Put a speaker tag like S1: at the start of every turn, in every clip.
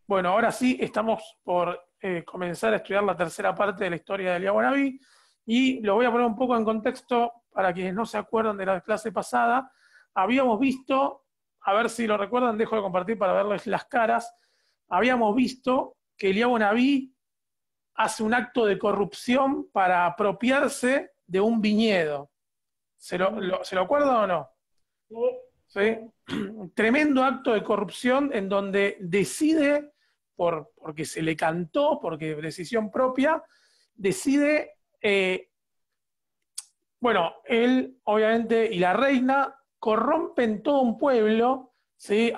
S1: Bueno, ahora sí estamos por comenzar a estudiar la tercera parte de la historia de Eliyahu Anabí y lo voy a poner un poco en contexto para quienes no se acuerdan de la clase pasada. Habíamos visto, a ver si lo recuerdan, dejo de compartir para verles las caras. Habíamos visto que Eliyahu Anabí hace un acto de corrupción para apropiarse de un viñedo. ¿Se lo acuerdan o no?
S2: Sí,
S1: ¿Sí? Tremendo acto de corrupción en donde decide, porque se le cantó, porque decisión propia, decide, bueno, él obviamente y la reina corrompen todo un pueblo, ¿sí?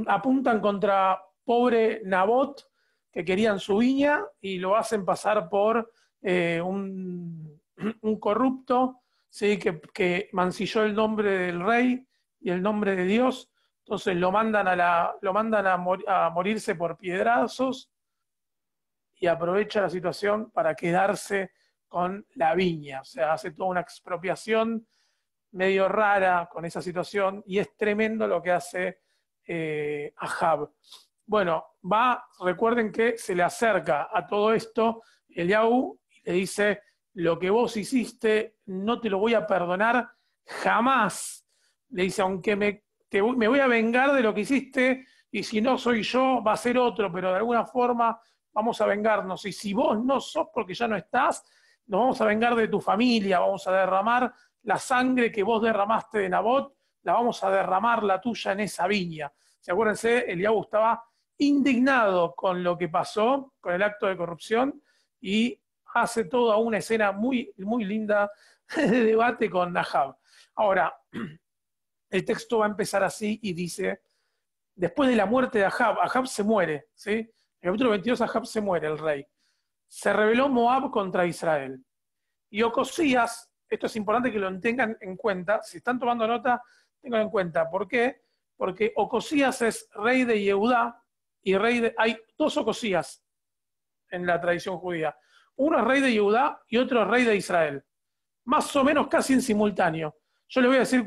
S1: Apuntan contra pobre Nabot, que querían su viña, y lo hacen pasar por un corrupto, ¿sí? que mancilló el nombre del rey y el nombre de Dios. Entonces lo mandan a morirse por piedrazos y aprovecha la situación para quedarse con la viña. O sea, hace toda una expropiación medio rara con esa situación y es tremendo lo que hace Ahab. Bueno, recuerden que se le acerca a todo esto Eliahu y le dice: lo que vos hiciste no te lo voy a perdonar jamás. Le dice: aunque me voy a vengar de lo que hiciste, y si no soy yo, va a ser otro, pero de alguna forma vamos a vengarnos. Y si vos no sos porque ya no estás, nos vamos a vengar de tu familia, vamos a derramar la sangre que vos derramaste de Nabot, la vamos a derramar la tuya en esa viña. ¿Se acuérdense? Eliahu estaba indignado con lo que pasó, con el acto de corrupción, y hace toda una escena muy, muy linda de debate con Ahab. Ahora, el texto va a empezar así y dice: después de la muerte de Ahab, Ahab se muere, ¿sí? En el capítulo 22 Ahab se muere, el rey. Se rebeló Moab contra Israel. Y Ocosías, esto es importante que lo tengan en cuenta, si están tomando nota, tengan en cuenta. ¿Por qué? Porque Ocosías es rey de Yehudá y hay dos Ocosías en la tradición judía. Uno es rey de Yehudá y otro es rey de Israel. Más o menos casi en simultáneo. Yo les voy a decir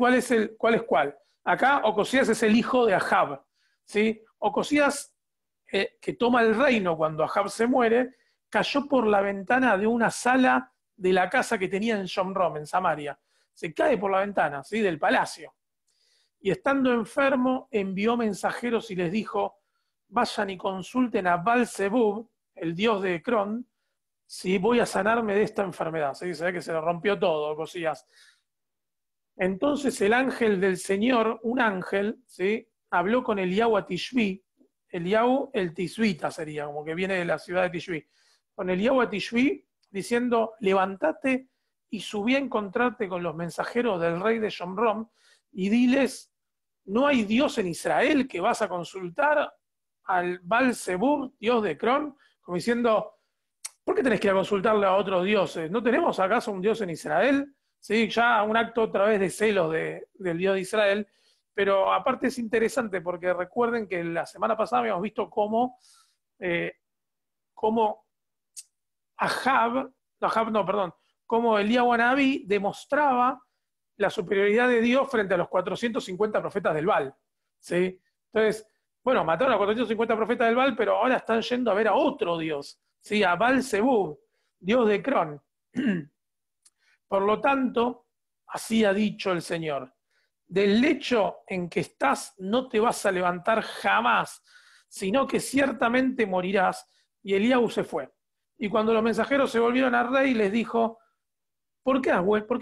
S1: cuál es cuál. Acá Ocosías es el hijo de Ahab, ¿sí? Ocosías, que toma el reino cuando Ahab se muere, cayó por la ventana de una sala de la casa que tenía en Shomrom, en Samaria. Se cae por la ventana, ¿sí? Del palacio. Y estando enfermo, envió mensajeros y les dijo: vayan y consulten a Baal-Zebub, el dios de Ecrón, si voy a sanarme de esta enfermedad. ¿Sí? Se ve que se le rompió todo, Ocosías. Entonces el ángel del Señor, un ángel, ¿sí? Habló con Eliyahu a Tishbi. Eliyahu el Tishbita sería, como que viene de la ciudad de Tishbi. Con Eliyahu a Tishbi diciendo: levántate y subí a encontrarte con los mensajeros del rey de Shomrom y diles: ¿no hay Dios en Israel que vas a consultar al Baal-Zebub, dios de Ecrón? Como diciendo: ¿por qué tenés que ir a consultarle a otros dioses? ¿No tenemos acaso un dios en Israel? ¿Sí? Ya un acto otra vez de celos del dios de Israel. Pero aparte es interesante porque recuerden que la semana pasada habíamos visto eh, cómo cómo Eliyahu Anabí demostraba la superioridad de Dios frente a los 450 profetas del Baal. ¿Sí? Entonces, bueno, mataron a 450 profetas del Baal, pero ahora están yendo a ver a otro Dios, ¿sí? A Baal-Zebub, Dios de Cron. Por lo tanto, así ha dicho el Señor: del lecho en que estás no te vas a levantar jamás, sino que ciertamente morirás. Y Eliyahu se fue. Y cuando los mensajeros se volvieron al rey, les dijo: ¿por qué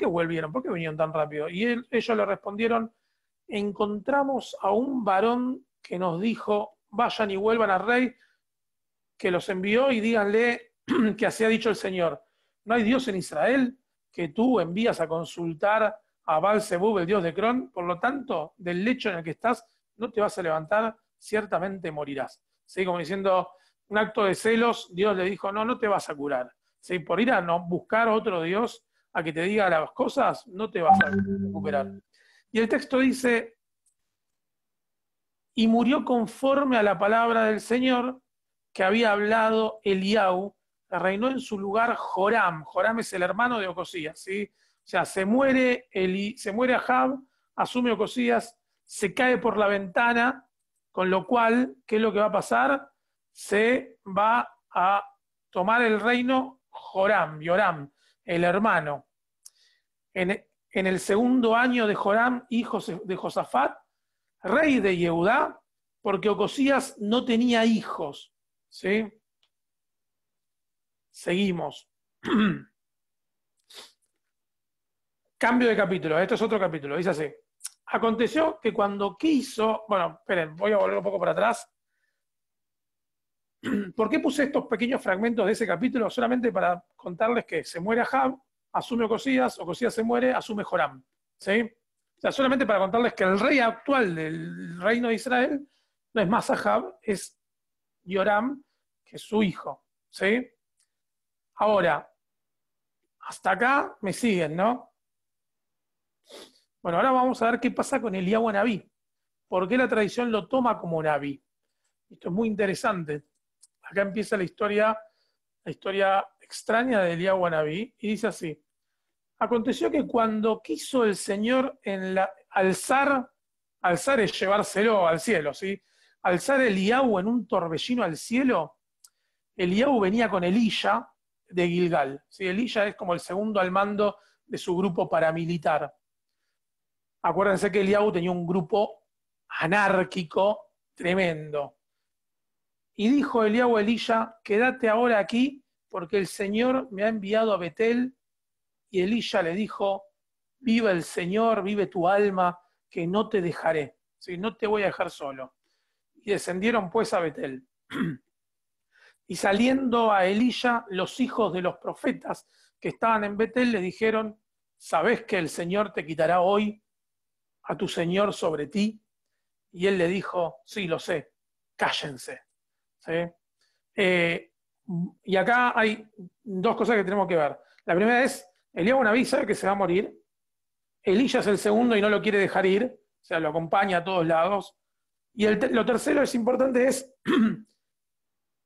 S1: volvieron? ¿Por qué vinieron tan rápido? Y ellos le respondieron: encontramos a un varón que nos dijo: vayan y vuelvan al rey, que los envió, y díganle que así ha dicho el Señor: ¿no hay Dios en Israel que tú envías a consultar a Baal-Zebub, el dios de Cron? Por lo tanto, del lecho en el que estás no te vas a levantar, ciertamente morirás. ¿Sí? Como diciendo, un acto de celos, Dios le dijo: no, no te vas a curar. ¿Sí? Por ir a no buscar otro Dios a que te diga las cosas, no te vas a recuperar. Y el texto dice: y murió conforme a la palabra del Señor que había hablado Eliyahu. Reinó en su lugar Joram. Joram es el hermano de Ocosías, ¿sí? O sea, se muere Ahab, asume Ocosías, se cae por la ventana Con lo cual, ¿qué es lo que va a pasar? Se va a tomar el reino Yoram, el hermano. En el segundo año de Joram, hijo de Josafat, rey de Yehudá, porque Ocosías no tenía hijos. ¿Sí? Seguimos. Cambio de capítulo, esto es otro capítulo, dice así. Aconteció que cuando quiso, bueno, esperen, voy a volver un poco para atrás. ¿Por qué puse estos pequeños fragmentos de ese capítulo? Solamente para contarles que se muere Ahab, asume Ocosías se muere, asume Joram. ¿Sí? O sea, solamente para contarles que el rey actual del reino de Israel no es más Ahab, es Yoram, que es su hijo. ¿Sí? Ahora, hasta acá me siguen, ¿no? Bueno, ahora vamos a ver qué pasa con Eliyahu Nabí. ¿Por qué la tradición lo toma como Nabí? Esto es muy interesante. Acá empieza la historia extraña de Eliyahu Nabí, y dice así. Aconteció que cuando quiso el Señor alzar es llevárselo al cielo, ¿sí? Alzar Eliyahu en un torbellino al cielo, Eliyahu venía con Elías de Gilgal. ¿Sí? Elías es como el segundo al mando de su grupo paramilitar. Acuérdense que Eliyahu tenía un grupo anárquico tremendo. Y dijo Eliyahu a Elías, quédate ahora aquí, porque el Señor me ha enviado a Betel. Y Elías le dijo, vive el Señor, vive tu alma, que no te dejaré, ¿sí? No te voy a dejar solo. Y descendieron pues a Betel. Y saliendo a Elías, los hijos de los profetas que estaban en Betel le dijeron, ¿sabés que el Señor te quitará hoy a tu Señor sobre ti? Y él le dijo, sí, lo sé, cállense. ¿Sí? Y acá hay dos cosas que tenemos que ver. La primera es, Eliyahu Nabí sabe que se va a morir. Elías es el segundo y no lo quiere dejar ir, o sea, lo acompaña a todos lados. Y lo tercero es importante es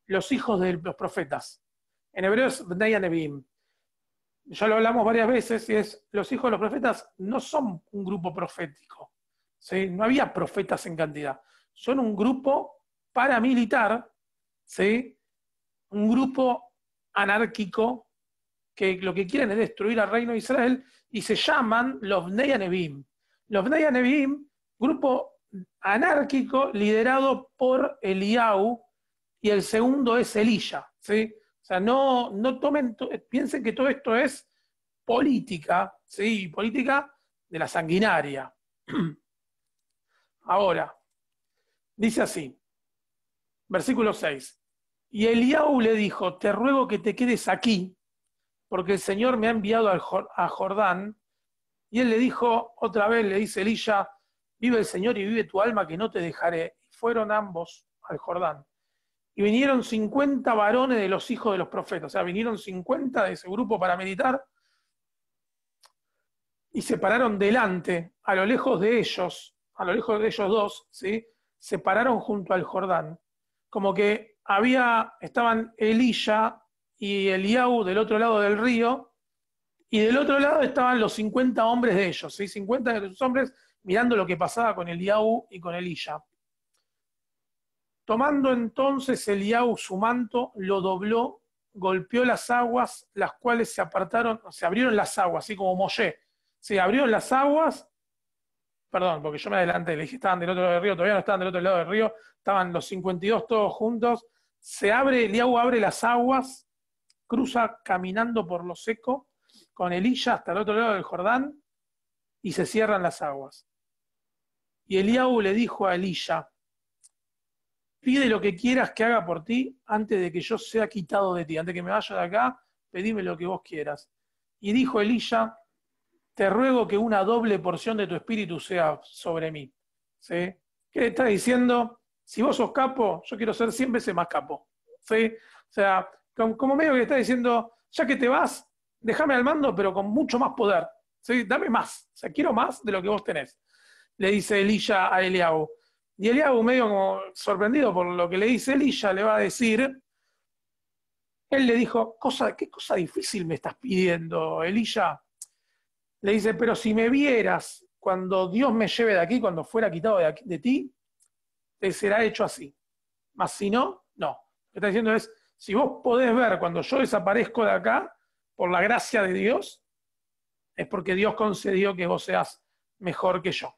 S1: los hijos de los profetas. En hebreo es Bnei Neviim. Ya lo hablamos varias veces, y es, los hijos de los profetas no son un grupo profético. ¿Sí? No había profetas en cantidad. Son un grupo paramilitar, ¿sí? Un grupo anárquico que lo que quieren es destruir al reino de Israel y se llaman los Bnei Neviim. Los Bnei Neviim, grupo anárquico liderado por Eliyahu, y el segundo es Elías. ¿Sí? O sea, no piensen que todo esto es política, ¿sí? Política de la sanguinaria. Ahora, dice así, versículo 6. Y Eliyahu le dijo, te ruego que te quedes aquí, porque el Señor me ha enviado a Jordán. Y él le dijo, otra vez le dice Elías, vive el Señor y vive tu alma, que no te dejaré. Y fueron ambos al Jordán. Y vinieron 50 varones de los hijos de los profetas, o sea, vinieron 50 de ese grupo paramilitar, y se pararon delante, a lo lejos de ellos dos, ¿sí? Se pararon junto al Jordán. Como que estaban Elías y Eliyahu del otro lado del río, y del otro lado estaban los 50 hombres de ellos, ¿sí? 50 de esos hombres mirando lo que pasaba con Eliyahu y con Elías. Tomando entonces Eliyahu su manto, lo dobló, golpeó las aguas, las cuales se abrieron las aguas, así como Moshe. Se abrieron las aguas, perdón, porque yo me adelanté, le dije estaban del otro lado del río, todavía no estaban del otro lado del río, estaban los 52 todos juntos. Eliyahu abre las aguas, cruza caminando por lo seco, con Elías hasta el otro lado del Jordán, y se cierran las aguas. Y Eliyahu le dijo a Elías, pide lo que quieras que haga por ti antes de que yo sea quitado de ti, antes de que me vaya de acá, pedime lo que vos quieras. Y dijo Elías, te ruego que una doble porción de tu espíritu sea sobre mí. ¿Sí? ¿Qué le está diciendo? Si vos sos capo, yo quiero ser 100 veces más capo. ¿Sí? O sea, como medio que le está diciendo, ya que te vas, déjame al mando, pero con mucho más poder. ¿Sí? Dame más. O sea, quiero más de lo que vos tenés. Le dice Elías a Eliyahu. Y Eliyahu, medio como sorprendido por lo que le dice Elías, le va a decir, él le dijo, ¿qué cosa difícil me estás pidiendo, Elías? Le dice, pero si me vieras cuando Dios me lleve de aquí, cuando fuera quitado de ti, te será hecho así. Mas si no, no. Lo que está diciendo es, si vos podés ver cuando yo desaparezco de acá, por la gracia de Dios, es porque Dios concedió que vos seas mejor que yo.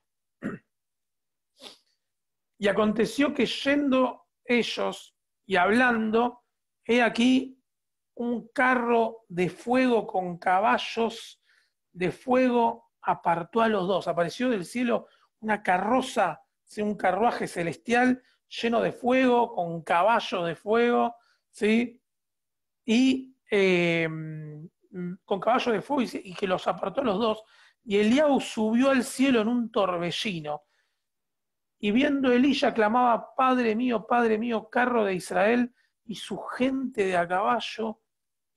S1: Y aconteció que yendo ellos y hablando, he aquí un carro de fuego con caballos de fuego apartó a los dos. Apareció del cielo una carroza, un carruaje celestial lleno de fuego, con caballos de fuego, ¿sí? Y con caballos de fuego y que los apartó a los dos. Y Eliahu subió al cielo en un torbellino. Y viendo Elías clamaba, Padre mío, carro de Israel y su gente de a caballo,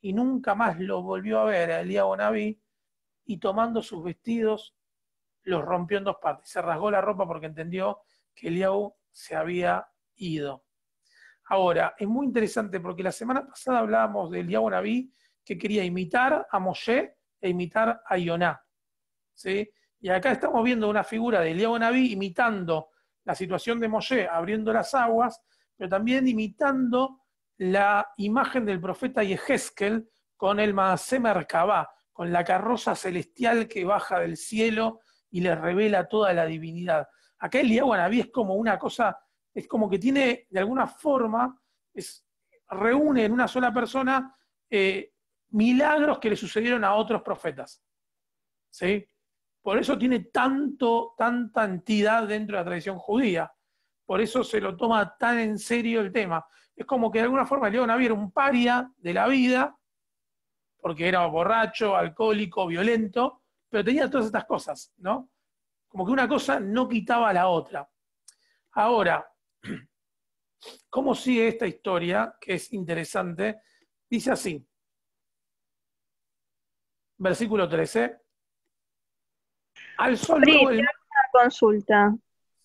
S1: y nunca más lo volvió a ver a Eliahu Nabí, y tomando sus vestidos, los rompió en dos partes. Se rasgó la ropa porque entendió que Eliahu se había ido. Ahora, es muy interesante porque la semana pasada hablábamos de Eliahu Nabí, que quería imitar a Moshe e imitar a Yoná, ¿sí? Y acá estamos viendo una figura de Eliahu Nabí imitando la situación de Moshe abriendo las aguas, pero también imitando la imagen del profeta Yehezkel con el Maaseh Merkabah, con la carroza celestial que baja del cielo y le revela toda la divinidad. Acá Eliahu Nabí es como una cosa, es como que tiene de alguna forma, reúne en una sola persona milagros que le sucedieron a otros profetas. ¿Sí? Por eso tiene tanta entidad dentro de la tradición judía. Por eso se lo toma tan en serio el tema. Es como que de alguna forma Eliahu Nabí era un paria de la vida, porque era borracho, alcohólico, violento, pero tenía todas estas cosas, ¿no? Como que una cosa no quitaba a la otra. Ahora, ¿cómo sigue esta historia? Que es interesante. Dice así, versículo 13. Alzó
S2: Pri,
S1: luego
S2: te
S1: el...
S2: hago una consulta,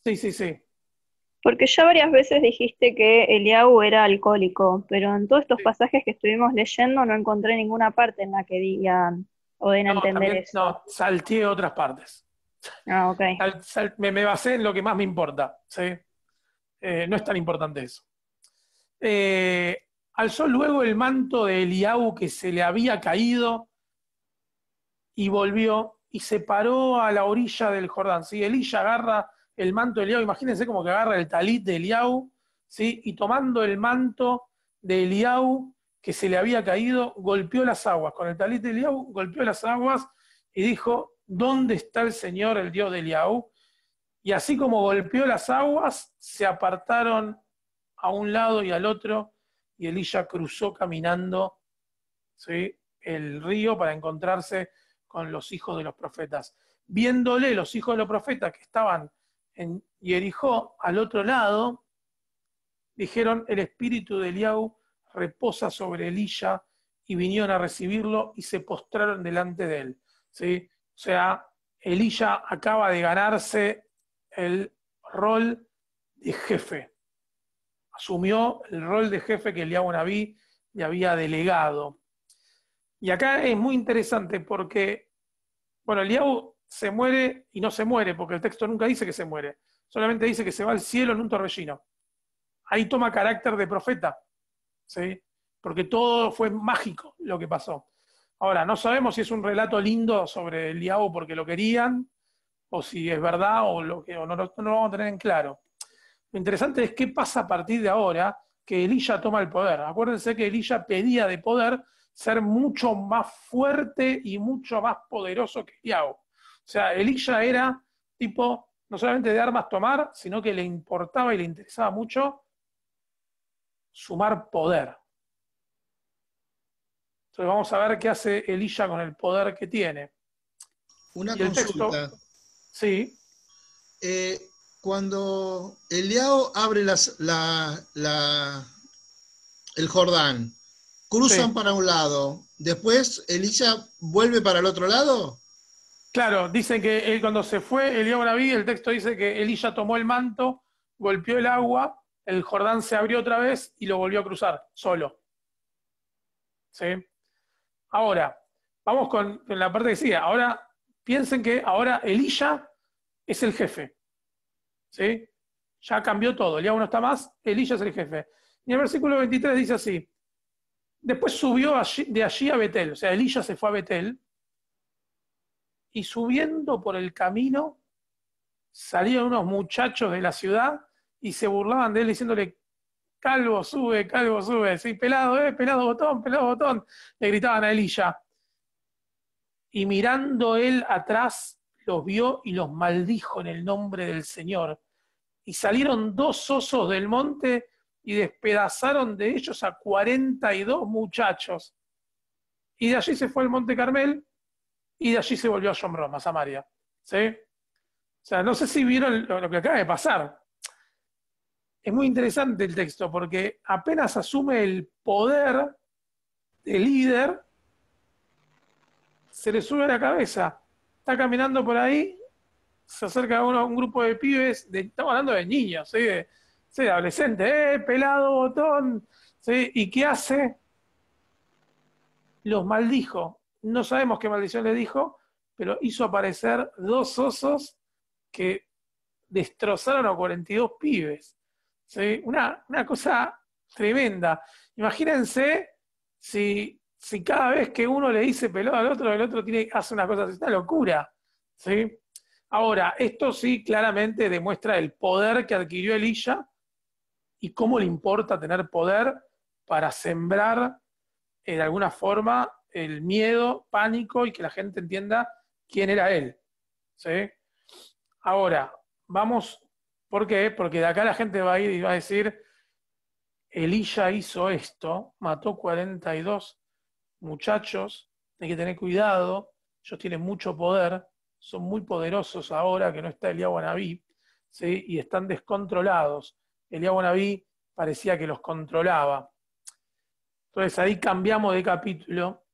S1: Sí, sí, sí.
S2: porque ya varias veces dijiste que Eliahu era alcohólico, pero en todos estos pasajes que estuvimos leyendo no encontré ninguna parte en la que digan o den a
S1: No,
S2: entender
S1: también,
S2: eso.
S1: no, salteé otras partes.
S2: Ah, ok.
S1: Me basé en lo que más me importa, ¿sí? No es tan importante eso. Alzó luego el manto de Eliahu que se le había caído y volvió y se paró a la orilla del Jordán. ¿Sí? Elías agarra el manto de Eliahu, imagínense como que agarra el talit de Eliahu, ¿sí? Y tomando el manto de Eliahu que se le había caído, golpeó las aguas. Con el talit de Eliahu golpeó las aguas y dijo, ¿dónde está el Señor, el Dios de Eliahu? Y así como golpeó las aguas, se apartaron a un lado y al otro, y Elías cruzó caminando, ¿sí? El río para encontrarse con los hijos de los profetas. Viéndole los hijos de los profetas que estaban en Jericó, al otro lado, dijeron, el espíritu de Eliahu reposa sobre Elías, y vinieron a recibirlo y se postraron delante de él. ¿Sí? O sea, Elías acaba de ganarse el rol de jefe. Asumió el rol de jefe que Eliahu Nabí le había delegado. Y acá es muy interesante porque, bueno, Eliahu se muere y no se muere, porque el texto nunca dice que se muere, solamente dice que se va al cielo en un torbellino. Ahí toma carácter de profeta, ¿sí? Porque todo fue mágico lo que pasó. Ahora, no sabemos si es un relato lindo sobre Eliahu porque lo querían, o si es verdad, o no lo vamos a tener en claro. Lo interesante es qué pasa a partir de ahora que Elías toma el poder. Acuérdense que Elías pedía de poder ser mucho más fuerte y mucho más poderoso que Eliahu. O sea, Elías era tipo, no solamente de armas tomar, sino que le importaba y le interesaba mucho sumar poder. Entonces vamos a ver qué hace Elías con el poder que tiene.
S3: Una
S1: Y el texto,
S3: consulta.
S1: sí,
S3: Eh, Cuando Eliao abre el Jordán,
S1: sí.
S3: cruzan para un lado, después Elisa vuelve para el otro lado.
S1: Claro, dicen que él cuando se fue, Eliab Naví, el texto dice que Elías tomó el manto, golpeó el agua, el Jordán se abrió otra vez y lo volvió a cruzar, solo. ¿Sí? Ahora, vamos con la parte que sigue. Ahora, piensen que ahora Elías es el jefe. ¿Sí? ya cambió todo, Eliahu no está más, Elías es el jefe. Y el versículo 23 dice así, después subió de allí a Betel, o sea, Elías se fue a Betel, y subiendo por el camino, salieron unos muchachos de la ciudad y se burlaban de él diciéndole, calvo sube, sí, pelado botón, le gritaban a Elías. Y mirando él atrás, los vio y los maldijo en el nombre del Señor. Y salieron 2 osos del monte y despedazaron de ellos a 42 muchachos. Y de allí se fue al monte Carmel y de allí se volvió a Shomrom, a Samaria. ¿Sí? O sea, no sé si vieron lo que acaba de pasar. Es muy interesante el texto porque apenas asume el poder del líder, se le sube a la cabeza. Está caminando por ahí, se acerca a un grupo de pibes, estamos hablando de niños, ¿sí? De adolescentes, pelado botón, ¿sí? ¿Y qué hace? Los maldijo. No sabemos qué maldición le dijo, pero hizo aparecer 2 osos que destrozaron a 42 pibes. ¿Sí? Una cosa tremenda. Imagínense si cada vez que uno le dice pelado al otro, el otro hace una cosa así, es una locura. ¿Sí? Ahora, esto sí claramente demuestra el poder que adquirió Elías y cómo le importa tener poder para sembrar de alguna forma el miedo, pánico y que la gente entienda quién era él. ¿Sí? Ahora, vamos, ¿por qué? Porque de acá la gente va a ir y va a decir, Elías hizo esto, mató 42 muchachos, hay que tener cuidado, ellos tienen mucho poder, son muy poderosos ahora que no está Eliahu Anabí, ¿sí? Y están descontrolados. Eliahu Anabí parecía que los controlaba. Entonces ahí cambiamos de capítulo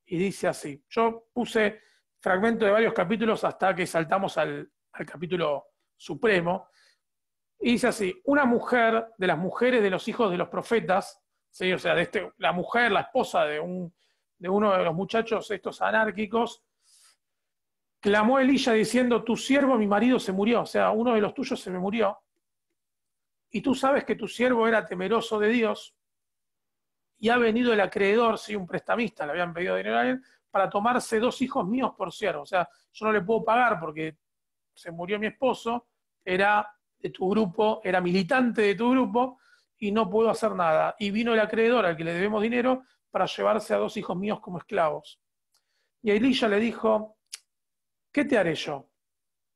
S1: y dice así. Yo puse fragmentos de varios capítulos hasta que saltamos al capítulo supremo. Y dice así, una mujer de las mujeres de los hijos de los profetas, ¿sí? O sea, la mujer, la esposa de uno de los muchachos estos anárquicos, clamó a Elías diciendo, tu siervo, mi marido, se murió, o sea, uno de los tuyos se me murió, y tú sabes que tu siervo era temeroso de Dios, y ha venido el acreedor, sí, un prestamista, le habían pedido dinero a él, para tomarse 2 hijos míos por siervo, o sea, yo no le puedo pagar porque se murió mi esposo, era de tu grupo, era militante de tu grupo, y no puedo hacer nada. Y vino el acreedor al que le debemos dinero para llevarse a 2 hijos míos como esclavos. Y Elías le dijo, ¿qué te haré yo?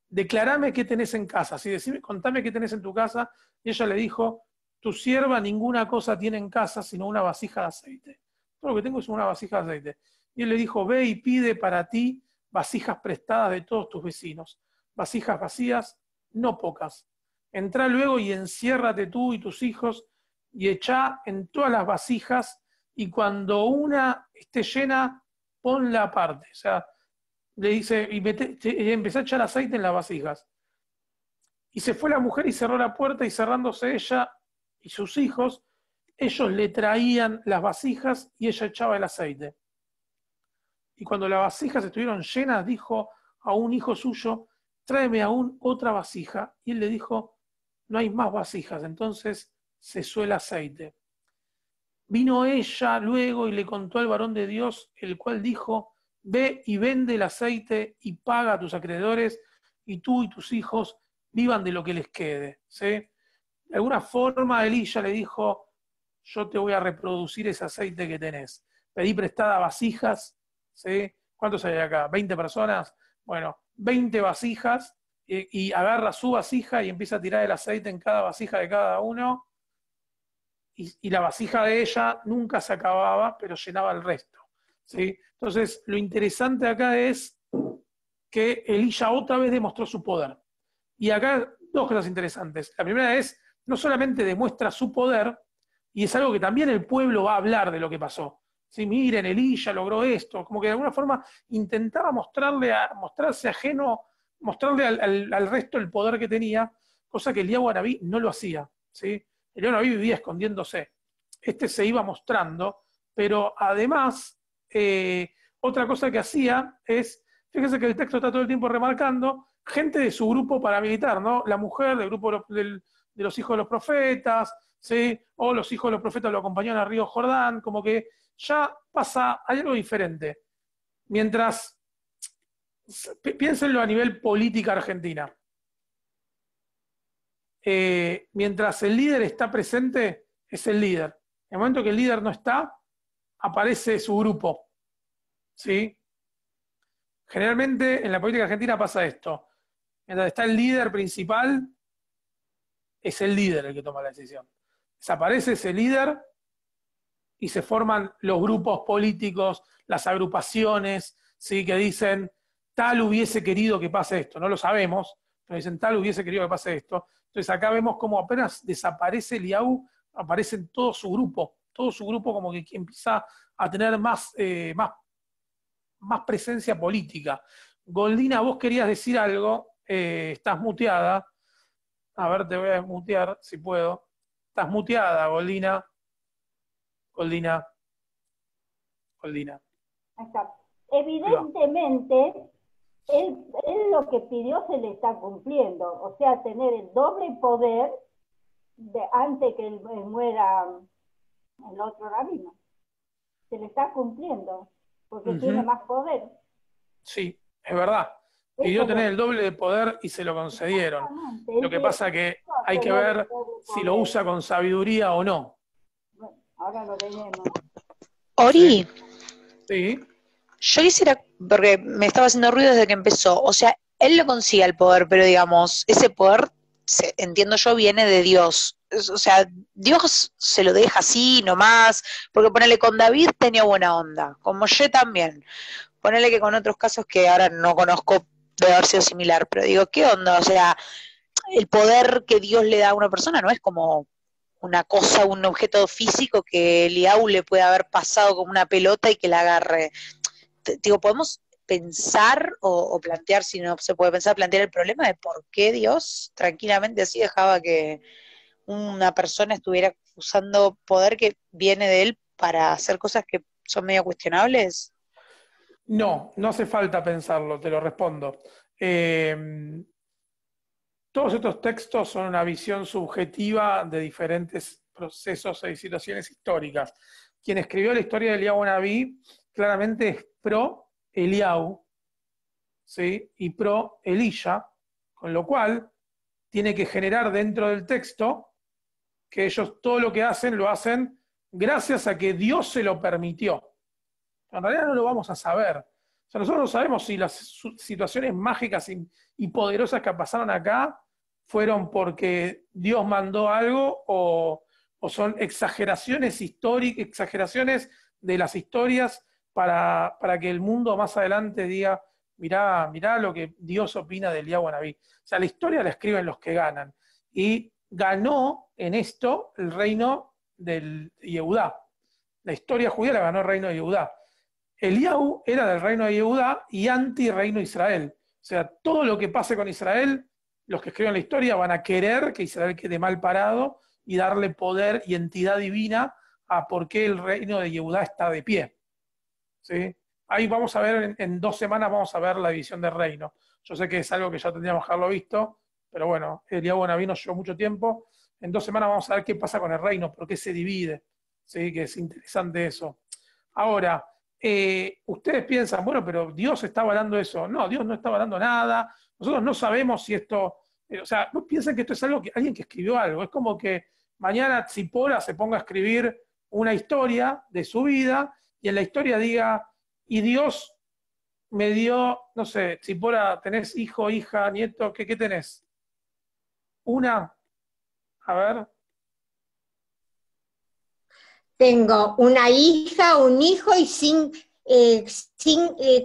S1: Declarame qué tenés en casa, así decime, contame qué tenés en tu casa. Y ella le dijo, tu sierva ninguna cosa tiene en casa sino una vasija de aceite. Todo lo que tengo es una vasija de aceite. Y él le dijo, ve y pide para ti vasijas prestadas de todos tus vecinos, vasijas vacías, no pocas. Entrá luego y enciérrate tú y tus hijos y echá en todas las vasijas y cuando una esté llena, ponla aparte. O sea, le dice, y empezó a echar aceite en las vasijas. Y se fue la mujer y cerró la puerta y cerrándose ella y sus hijos, ellos le traían las vasijas y ella echaba el aceite. Y cuando las vasijas estuvieron llenas, dijo a un hijo suyo, tráeme aún otra vasija. Y él le dijo, no hay más vasijas. Entonces cesó el aceite. Vino ella luego y le contó al varón de Dios, el cual dijo, ve y vende el aceite y paga a tus acreedores, y tú y tus hijos vivan de lo que les quede. ¿Sí? De alguna forma Elías le dijo, yo te voy a reproducir ese aceite que tenés. Pedí prestada vasijas, ¿sí? ¿Cuántos hay acá? ¿20 personas? Bueno, 20 vasijas, y agarra su vasija y empieza a tirar el aceite en cada vasija de cada uno, y la vasija de ella nunca se acababa, pero llenaba el resto. ¿Sí? Entonces, lo interesante acá es que Elías otra vez demostró su poder. Y acá 2 cosas interesantes. La primera es, no solamente demuestra su poder, y es algo que también el pueblo va a hablar de lo que pasó. ¿Sí? Miren, Elías logró esto, como que de alguna forma intentaba mostrarse ajeno, mostrarle al resto el poder que tenía, cosa que Eliahu Anabí no lo hacía. ¿Sí? Eliahu Anabí vivía escondiéndose. Este se iba mostrando, pero además, otra cosa que hacía es, fíjense que el texto está todo el tiempo remarcando, gente de su grupo paramilitar, ¿no? La mujer del grupo de de los hijos de los profetas, ¿sí? O los hijos de los profetas lo acompañaron al río Jordán, como que ya pasa, hay algo diferente. Mientras, piénsenlo a nivel política argentina. Mientras el líder está presente, es el líder. En el momento que el líder no está, aparece su grupo, ¿sí? Generalmente en la política argentina pasa esto. Mientras está el líder principal, es el líder el que toma la decisión. Desaparece ese líder y se forman los grupos políticos, las agrupaciones, ¿sí? Que dicen, tal hubiese querido que pase esto. No lo sabemos, pero dicen, tal hubiese querido que pase esto. Entonces acá vemos cómo apenas desaparece Eliyahu, aparece todo su grupo como que empieza a tener más presencia política. Goldina, vos querías decir algo, estás muteada. A ver, te voy a desmutear si puedo. Estás muteada, Goldina. Goldina.
S4: Ahí está. Evidentemente, él lo que pidió se le está cumpliendo. O sea, tener el doble poder antes que él muera el otro rabino. Se le está cumpliendo, porque tiene más poder.
S1: Sí, es verdad. Pidió tener el doble de poder y se lo concedieron. Lo que pasa que hay que ver si lo usa con sabiduría o no.
S4: Bueno, ahora lo veremos.
S5: Ori,
S1: Sí.
S5: yo quisiera, porque me estaba haciendo ruido desde que empezó, o sea, él lo consigue el poder, pero digamos, ese poder, entiendo yo, viene de Dios. O sea, Dios se lo deja así nomás, porque ponele con David tenía buena onda, con Moshe también. Ponele que con otros casos que ahora no conozco debe haber sido similar, pero digo, ¿qué onda? O sea, el poder que Dios le da a una persona no es como una cosa, un objeto físico que Eliyahu le puede haber pasado como una pelota y que la agarre. Digo, ¿podemos pensar o plantear, si no se puede pensar, plantear el problema de por qué Dios tranquilamente así dejaba que una persona estuviera usando poder que viene de él para hacer cosas que son medio cuestionables?
S1: No hace falta pensarlo, te lo respondo. Todos estos textos son una visión subjetiva de diferentes procesos y situaciones históricas. Quien escribió la historia de Eliyahu Naví claramente es pro Eliyahu, ¿sí? Y pro Elisha, con lo cual tiene que generar dentro del texto que ellos todo lo que hacen lo hacen gracias a que Dios se lo permitió. En realidad no lo vamos a saber. O sea, nosotros no sabemos si las situaciones mágicas y poderosas que pasaron acá fueron porque Dios mandó algo o son exageraciones históricas, exageraciones de las historias para que el mundo más adelante diga, mirá lo que Dios opina del Eliyahu Naví. O sea, la historia la escriben los que ganan. Y ganó en esto el reino del Yehudá. La historia judía la ganó el reino de Yehudá. Eliyahu era del reino de Yehudá y anti-reino de Israel. O sea, todo lo que pase con Israel, los que escriben la historia van a querer que Israel quede mal parado y darle poder y entidad divina a por qué el reino de Yehudá está de pie. ¿Sí? Ahí vamos a ver, en 2 semanas vamos a ver la división del reino. Yo sé que es algo que ya tendríamos que haberlo visto, pero bueno, Eliyahu Naví nos llevó mucho tiempo. En 2 semanas vamos a ver qué pasa con el reino, por qué se divide. ¿Sí? Que es interesante eso. Ahora, ustedes piensan, bueno, pero Dios está avalando eso. No, Dios no está avalando nada. Nosotros no sabemos si esto, o sea, no piensen que esto es algo que alguien que escribió algo. Es como que mañana Tzipora se ponga a escribir una historia de su vida y en la historia diga, y Dios me dio, no sé, Tzipora, ¿tenés hijo, hija, nieto? ¿Qué tenés? Una, a ver.
S6: Tengo una hija, un hijo y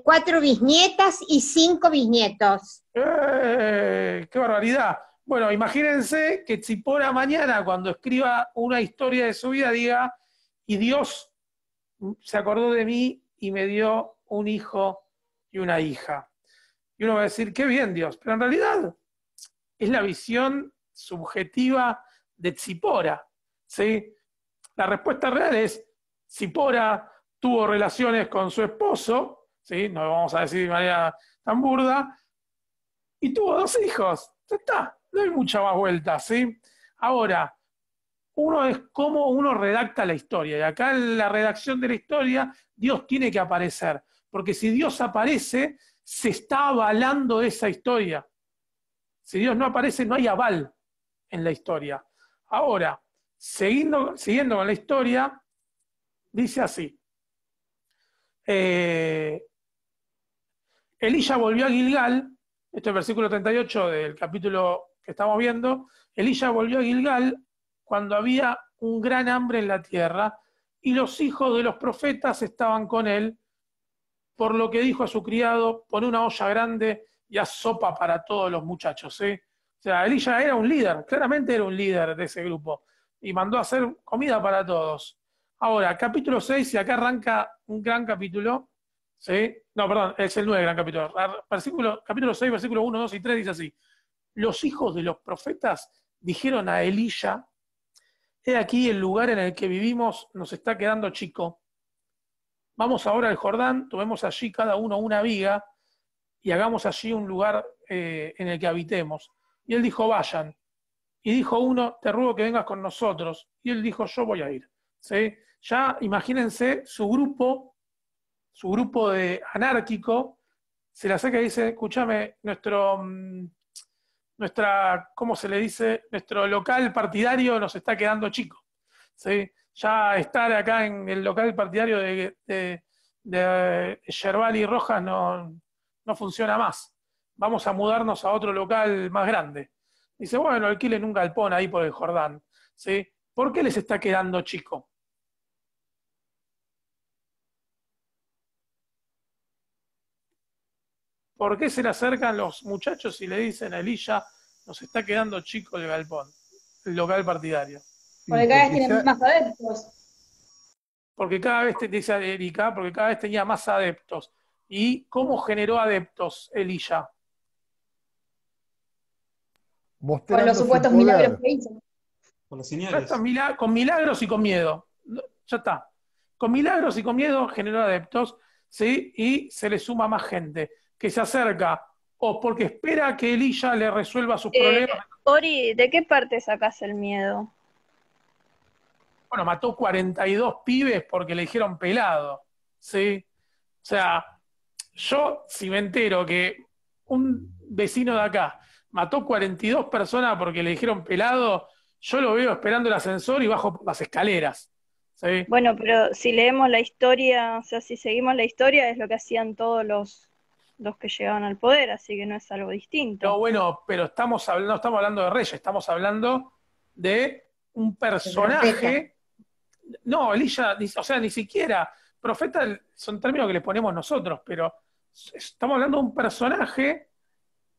S6: 4 bisnietas y 5 bisnietos.
S1: ¡Qué barbaridad! Bueno, imagínense que Tzipora mañana, cuando escriba una historia de su vida, diga, y Dios se acordó de mí y me dio un hijo y una hija. Y uno va a decir, qué bien Dios, pero en realidad es la visión subjetiva de Tzipora, ¿sí? La respuesta real es, Tzipora tuvo relaciones con su esposo, ¿sí? No lo vamos a decir de manera tan burda, y tuvo 2 hijos. Ya está, no hay mucha más vuelta, ¿sí? Ahora, uno es cómo uno redacta la historia. Y acá en la redacción de la historia, Dios tiene que aparecer. Porque si Dios aparece, se está avalando esa historia. Si Dios no aparece, no hay aval en la historia. Ahora, siguiendo con la historia, dice así. Elías volvió a Gilgal, esto es el versículo 38 del capítulo que estamos viendo. Elías volvió a Gilgal cuando había un gran hambre en la tierra y los hijos de los profetas estaban con él, por lo que dijo a su criado: pon una olla grande y haz sopa para todos los muchachos. O sea, Elías era un líder, claramente era un líder de ese grupo, y mandó a hacer comida para todos. Ahora, capítulo 6, y acá arranca un gran capítulo, ¿sí? No, perdón, es el 9 gran capítulo. Capítulo 6, versículo 1, 2 y 3 dice así: los hijos de los profetas dijeron a Elías: he aquí el lugar en el que vivimos nos está quedando chico. Vamos ahora al Jordán, tomemos allí cada uno una viga y hagamos allí un lugar en el que habitemos. Y él dijo: vayan. Y dijo uno: te ruego que vengas con nosotros. Y él dijo: yo voy a ir. ¿Sí? Ya imagínense su grupo de anárquico, se la saca y dice: escúchame, ¿cómo se le dice? Nuestro local partidario nos está quedando chico. ¿Sí? Ya estar acá en el local partidario de Yerbal y Rojas no funciona más. Vamos a mudarnos a otro local más grande. Dice: bueno, alquilen un galpón ahí por el Jordán. ¿Sí? ¿Por qué les está quedando chico? ¿Por qué se le acercan los muchachos y le dicen a Elías: nos está quedando chico el galpón, el local partidario?
S7: Porque cada vez tienen más adeptos.
S1: Porque cada vez, dice Erika, porque cada vez tenía más adeptos. ¿Y cómo generó adeptos Elías?
S7: Con los supuestos milagros que hizo.
S8: Con los señales.
S1: Con milagros y con miedo. Ya está. Con milagros y con miedo generó adeptos, ¿sí? Y se le suma más gente que se acerca o porque espera que Elías le resuelva sus problemas.
S2: Ori, ¿de qué parte sacás el miedo?
S1: Bueno, mató 42 pibes porque le dijeron pelado, ¿sí? O sea, yo si me entero que un vecino de acá mató 42 personas porque le dijeron pelado, yo lo veo esperando el ascensor y bajo por las escaleras, ¿sí?
S2: Bueno, pero si leemos la historia, o sea, si seguimos la historia, es lo que hacían todos los que llegaban al poder, así que no es algo distinto.
S1: No, bueno, pero no estamos hablando de reyes, estamos hablando de un personaje. No, Elías, o sea, ni siquiera. Profeta son términos que le ponemos nosotros, pero estamos hablando de un personaje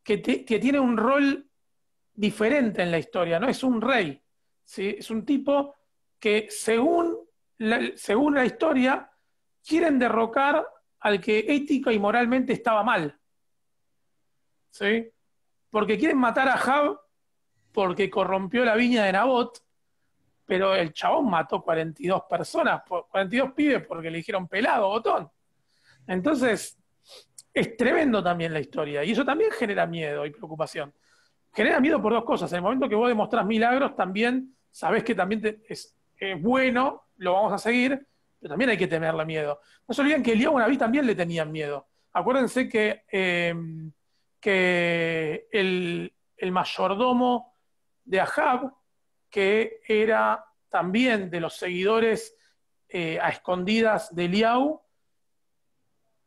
S1: que tiene un rol diferente en la historia, no es un rey, ¿sí? Es un tipo que según la historia quieren derrocar al que ética y moralmente estaba mal, ¿sí? Porque quieren matar a Ahab porque corrompió la viña de Nabot, pero el chabón mató 42 personas, 42 pibes porque le dijeron pelado, botón. Entonces, es tremendo también la historia, y eso también genera miedo y preocupación. Genera miedo por dos cosas. En el momento que vos demostrás milagros, también sabés que también es bueno, lo vamos a seguir, pero también hay que tenerle miedo. No se olviden que Eliab Naví también le tenían miedo. Acuérdense que el mayordomo de Ahab, que era también de los seguidores a escondidas de Eliab,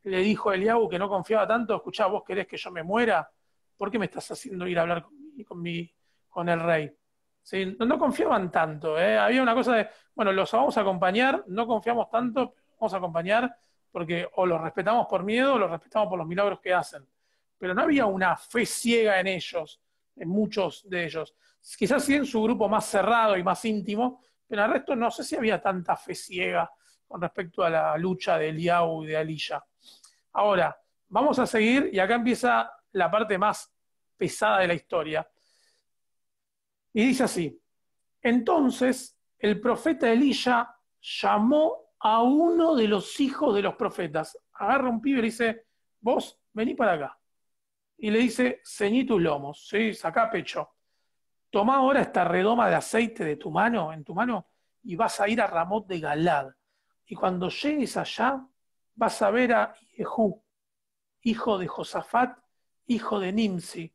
S1: le dijo a Eliab que no confiaba tanto: escuchá, vos querés que yo me muera, ¿por qué me estás haciendo ir a hablar con el rey? ¿Sí? No confiaban tanto, ¿eh? Había una cosa de, bueno, los vamos a acompañar, no confiamos tanto, pero vamos a acompañar porque o los respetamos por miedo o los respetamos por los milagros que hacen. Pero no había una fe ciega en ellos, en muchos de ellos. Quizás sí en su grupo más cerrado y más íntimo, pero en el resto no sé si había tanta fe ciega con respecto a la lucha de Eliab y de Elías. Ahora, vamos a seguir, y acá empieza la parte más pesada de la historia. Y dice así: entonces el profeta Elías llamó a uno de los hijos de los profetas, agarra un pibe y le dice: vos, vení para acá. Y le dice: ceñí tus lomos, ¿sí? Sacá pecho. Tomá ahora esta redoma de aceite de tu mano, en tu mano, y vas a ir a Ramot de Galad. Y cuando llegues allá, vas a ver a Jehú, hijo de Josafat, hijo de Nimsi.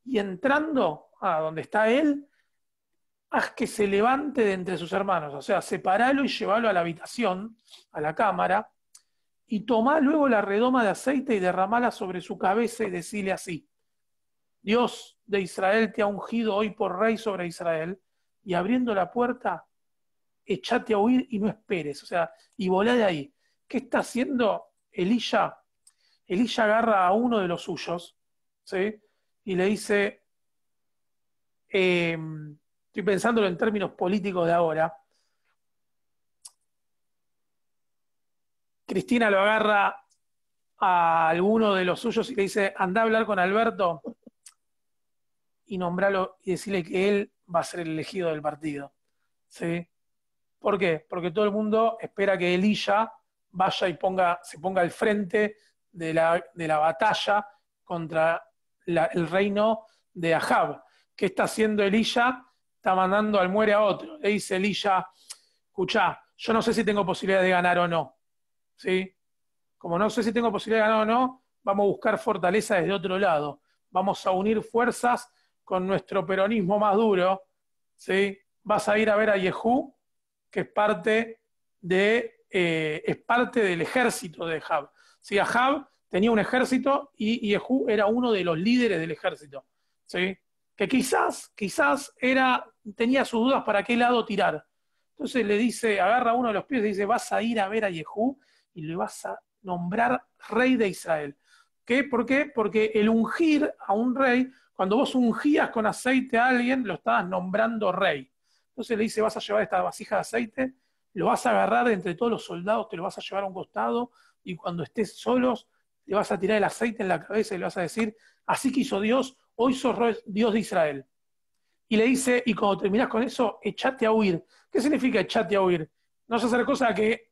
S1: Y entrando a donde está él, haz que se levante de entre sus hermanos. O sea, separalo y llevalo a la habitación, a la cámara, y tomá luego la redoma de aceite y derramala sobre su cabeza y decile así: Dios de Israel te ha ungido hoy por rey sobre Israel, y abriendo la puerta, echate a huir y no esperes, o sea, y volá de ahí. ¿Qué está haciendo Elisha? Elisha agarra a uno de los suyos, ¿sí? Y le dice, estoy pensándolo en términos políticos de ahora, Cristina lo agarra a alguno de los suyos y le dice, anda a hablar con Alberto y nombralo y decirle que él va a ser el elegido del partido, ¿sí? ¿Por qué? Porque todo el mundo espera que Elisha vaya y se ponga al frente de la batalla contra el reino de Ahab. ¿Qué está haciendo Elisha? Está mandando al muere a otro. Le dice Elisha, escuchá, yo no sé si tengo posibilidad de ganar o no, ¿sí? Como no sé si tengo posibilidad de ganar o no, vamos a buscar fortaleza desde otro lado. Vamos a unir fuerzas con nuestro peronismo más duro, ¿sí? Vas a ir a ver a Jehú, que es parte del ejército de Ahab. ¿Sí? Ahab tenía un ejército y Jehú era uno de los líderes del ejército, ¿sí? Que quizás tenía sus dudas para qué lado tirar. Entonces le dice, agarra a uno de los pies y dice, vas a ir a ver a Jehú y le vas a nombrar rey de Israel. ¿Qué? ¿Por qué? Porque el ungir a un rey, cuando vos ungías con aceite a alguien, lo estabas nombrando rey. Entonces le dice, vas a llevar esta vasija de aceite, lo vas a agarrar de entre todos los soldados, te lo vas a llevar a un costado, y cuando estés solos, le vas a tirar el aceite en la cabeza y le vas a decir, así quiso Dios, hoy sos Dios de Israel. Y le dice, y cuando terminás con eso, echate a huir. ¿Qué significa echate a huir? No se hacer cosa que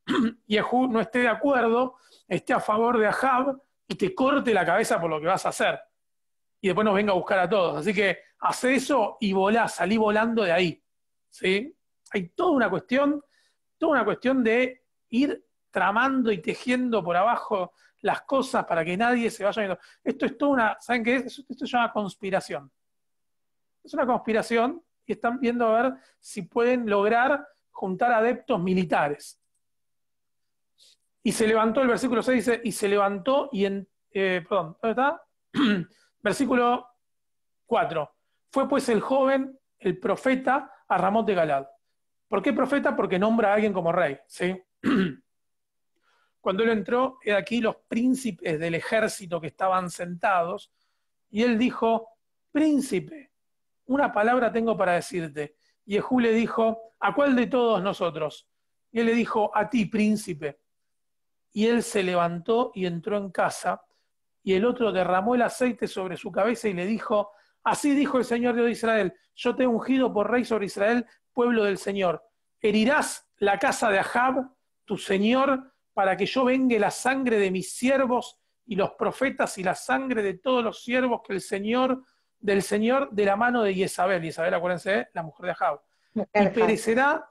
S1: Jehú no esté de acuerdo, esté a favor de Ahab y te corte la cabeza por lo que vas a hacer. Y después nos venga a buscar a todos. Así que hace eso y volá, salí volando de ahí. ¿Sí? Hay toda una cuestión de ir tramando y tejiendo por abajo las cosas para que nadie se vaya viendo. Esto es toda una, ¿saben qué es? Esto se llama conspiración. Es una conspiración y están viendo a ver si pueden lograr juntar adeptos militares. Y se levantó, el versículo 6 dice, y se levantó perdón, ¿dónde está? Versículo 4. Fue pues el joven, el profeta, a Ramot de Galad. ¿Por qué profeta? Porque nombra a alguien como rey, ¿sí? Cuando él entró, he aquí los príncipes del ejército que estaban sentados, y él dijo, príncipe, una palabra tengo para decirte. Y Jehú le dijo, ¿a cuál de todos nosotros? Y él le dijo, a ti, príncipe. Y él se levantó y entró en casa, y el otro derramó el aceite sobre su cabeza y le dijo, así dijo el Señor Dios de Israel, yo te he ungido por rey sobre Israel, pueblo del Señor. Herirás la casa de Ahab, tu señor, para que yo vengue la sangre de mis siervos y los profetas y la sangre de todos los siervos que del Señor de la mano de Jezabel. Jezabel, acuérdense, la mujer de Ahab. Y perecerá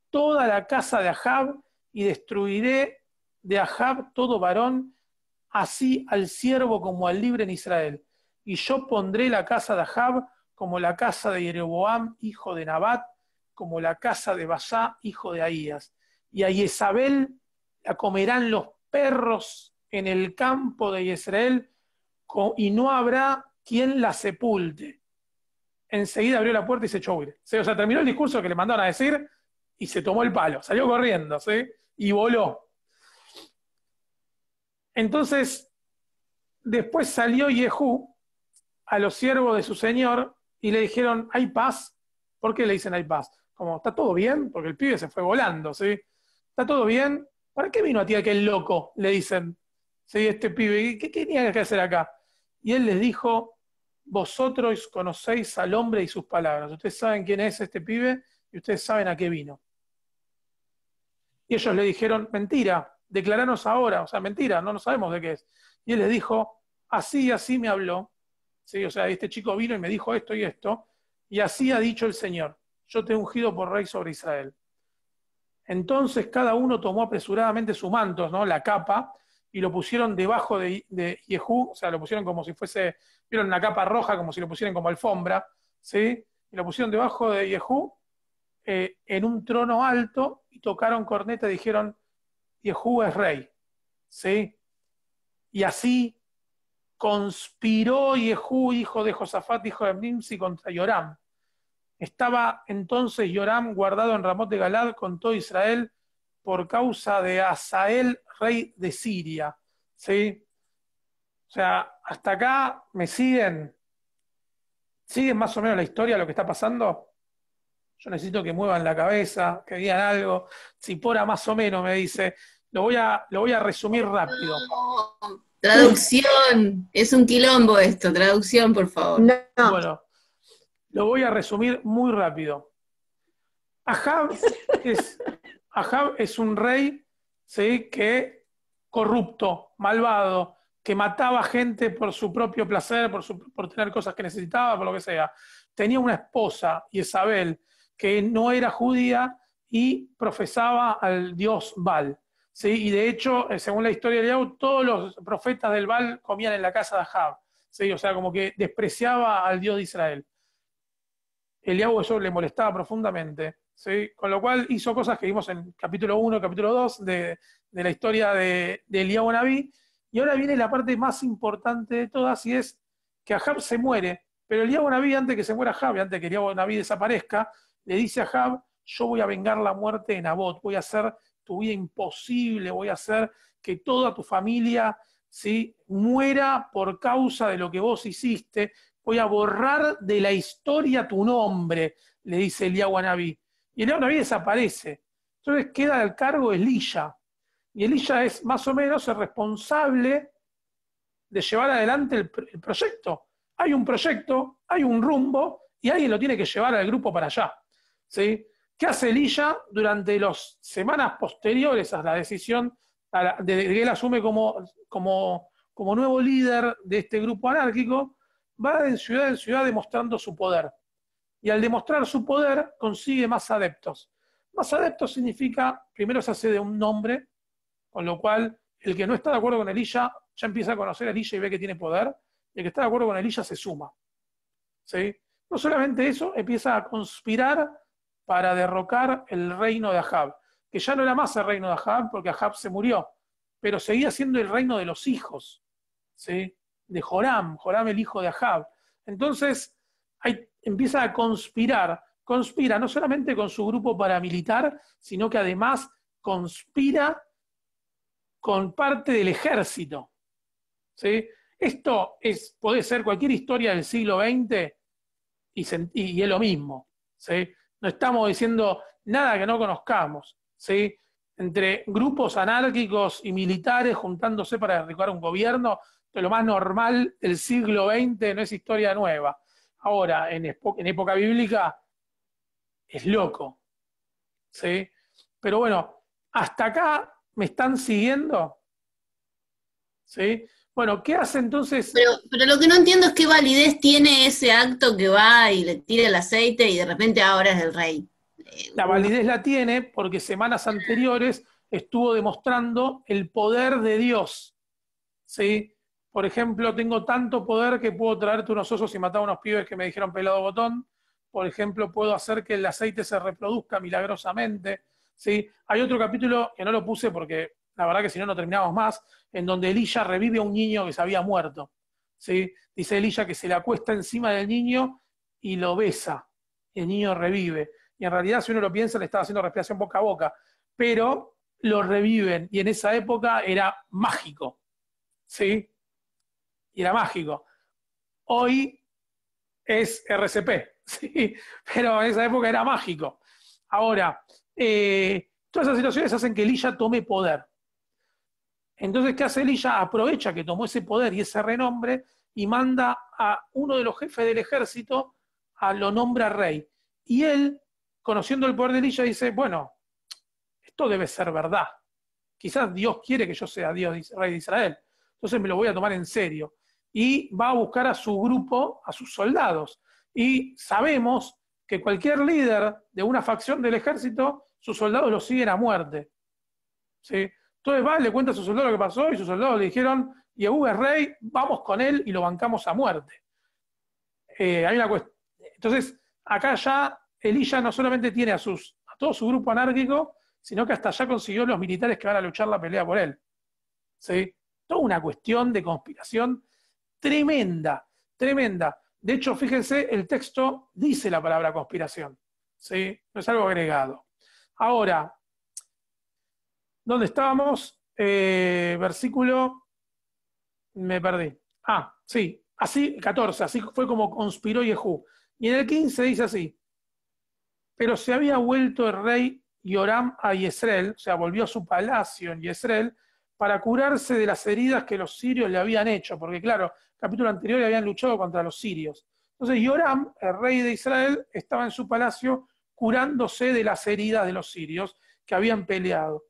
S1: toda la casa de Ahab y destruiré de Ahab todo varón, así al siervo como al libre en Israel. Y yo pondré la casa de Ahab como la casa de Jeroboam, hijo de Nabat, como la casa de Basá, hijo de Ahías. Y a Jezabel la comerán los perros en el campo de Israel, y no habrá quien la sepulte. Enseguida abrió la puerta y se echó a huir. O sea, terminó el discurso que le mandaron a decir y se tomó el palo, salió corriendo, ¿sí? Y voló. Entonces, después salió Jehú a los siervos de su señor y le dijeron, ¿hay paz? ¿Por qué le dicen hay paz? Como, ¿está todo bien? Porque el pibe se fue volando, ¿sí? ¿Está todo bien? ¿Para qué vino a ti aquel loco? Le dicen, ¿sí? Este pibe, ¿qué tenía que hacer acá? Y él les dijo, vosotros conocéis al hombre y sus palabras. Ustedes saben quién es este pibe y ustedes saben a qué vino. Y ellos le dijeron, mentira, declaranos ahora, o sea, mentira, no sabemos de qué es. Y él les dijo, así y así me habló. ¿Sí? O sea, este chico vino y me dijo esto y esto. y así ha dicho el Señor, yo te he ungido por rey sobre Israel. Entonces cada uno tomó apresuradamente su manto, ¿no? La capa, y lo pusieron debajo de Jehú, o sea, lo pusieron como si fuese, vieron una capa roja, como si lo pusieran como alfombra, ¿sí? Y lo pusieron debajo de Jehú, en un trono alto, y tocaron corneta y dijeron, Jehú es rey, ¿sí? Y así conspiró Jehú, hijo de Josafat, hijo de Nimsi, contra Joram. Estaba entonces Joram guardado en Ramot de Galad con todo Israel por causa de Hazael, rey de Siria. ¿Sí? O sea, hasta acá me siguen. ¿Siguen más o menos la historia, lo que está pasando? Yo necesito que muevan la cabeza, que digan algo. Zipora más o menos me dice. Lo voy a resumir rápido.
S8: No, traducción. Es un quilombo esto. Traducción, por favor.
S6: No.
S1: Bueno, lo voy a resumir muy rápido. Ahab es un rey, ¿sí? Que corrupto, malvado, que mataba gente por su propio placer, por tener cosas que necesitaba, por lo que sea. Tenía una esposa, Jezabel, que no era judía y profesaba al dios Baal. ¿Sí? Y de hecho, según la historia de Eliyahu, todos los profetas del Baal comían en la casa de Ahab. ¿Sí? O sea, como que despreciaba al dios de Israel. Eliyahu eso le molestaba profundamente, ¿sí? Con lo cual hizo cosas que vimos en capítulo 1, capítulo 2 de la historia de Eliyahu Nabí, y ahora viene la parte más importante de todas, y es que Ahab se muere, pero Eliyahu Nabí, antes que se muera Ahab, y antes que Eliyahu Nabí desaparezca, le dice a Ahab, yo voy a vengar la muerte de Nabot, voy a hacer tu vida imposible, voy a hacer que toda tu familia, ¿sí? Muera por causa de lo que vos hiciste, voy a borrar de la historia tu nombre, le dice Eliyahu Nabí. Y Eliyahu Nabí desaparece. Entonces queda al cargo Elías. Y Elías es más o menos el responsable de llevar adelante el proyecto. Hay un proyecto, hay un rumbo, y alguien lo tiene que llevar al grupo para allá. ¿Sí? ¿Qué hace Elías durante las semanas posteriores a la decisión de que él asume como nuevo líder de este grupo anárquico? Va de ciudad en ciudad demostrando su poder. Y al demostrar su poder, consigue más adeptos. Más adeptos significa, primero se hace de un nombre, con lo cual el que no está de acuerdo con Elías ya empieza a conocer a Elías y ve que tiene poder, y el que está de acuerdo con Elías se suma. ¿Sí? No solamente eso, empieza a conspirar para derrocar el reino de Ahab, que ya no era más el reino de Ahab, porque Ahab se murió, pero seguía siendo el reino de los hijos, ¿sí? De Joram el hijo de Ahab. Entonces empieza a conspira no solamente con su grupo paramilitar, sino que además conspira con parte del ejército. ¿Sí? Esto puede ser cualquier historia del siglo XX y es lo mismo. ¿Sí? No estamos diciendo nada que no conozcamos. ¿Sí? Entre grupos anárquicos y militares juntándose para derribar un gobierno, de lo más normal del siglo XX, no es historia nueva. Ahora, en época bíblica, es loco. ¿Sí? Pero bueno, hasta acá me están siguiendo. ¿Sí? Bueno, ¿qué hace entonces?
S8: Pero lo que no entiendo es qué validez tiene ese acto que va y le tira el aceite y de repente ahora es el rey.
S1: La validez la tiene porque semanas anteriores estuvo demostrando el poder de Dios. ¿Sí? Por ejemplo, tengo tanto poder que puedo traerte unos osos y matar a unos pibes que me dijeron pelado botón. Por ejemplo, puedo hacer que el aceite se reproduzca milagrosamente. ¿Sí? Hay otro capítulo que no lo puse porque la verdad que si no, no terminamos más, en donde Elías revive a un niño que se había muerto. ¿Sí? Dice Elías que se le acuesta encima del niño y lo besa. Y el niño revive. Y en realidad, si uno lo piensa, le estaba haciendo respiración boca a boca. Pero lo reviven. Y en esa época era mágico. ¿Sí? Y era mágico. Hoy es RCP, ¿sí? Pero en esa época era mágico. Ahora, todas esas situaciones hacen que Elías tome poder. Entonces, ¿qué hace Elías? Aprovecha que tomó ese poder y ese renombre y manda a uno de los jefes del ejército, lo nombra rey. Y él, conociendo el poder de Elías, dice, bueno, esto debe ser verdad. Quizás Dios quiere que yo sea rey de Israel. Entonces me lo voy a tomar en serio. Y va a buscar a su grupo, a sus soldados. Y sabemos que cualquier líder de una facción del ejército, sus soldados lo siguen a muerte. ¿Sí? Entonces va, le cuenta a sus soldados lo que pasó y sus soldados le dijeron, Yehú es rey, vamos con él y lo bancamos a muerte. Hay una Entonces, acá ya Elías no solamente tiene a todo su grupo anárquico, sino que hasta ya consiguió los militares que van a luchar la pelea por él. ¿Sí? Toda una cuestión de conspiración tremenda, tremenda. De hecho, fíjense, el texto dice la palabra conspiración. ¿Sí? No es algo agregado. Ahora, ¿dónde estábamos? Versículo, me perdí. Ah, sí, así, 14, así fue como conspiró Jehú. Y en el 15 dice así, pero se había vuelto el rey Joram a Yezreel, o sea, volvió a su palacio en Yezreel, para curarse de las heridas que los sirios le habían hecho, porque claro, capítulo anterior habían luchado contra los sirios. Entonces Joram, el rey de Israel, estaba en su palacio curándose de las heridas de los sirios que habían peleado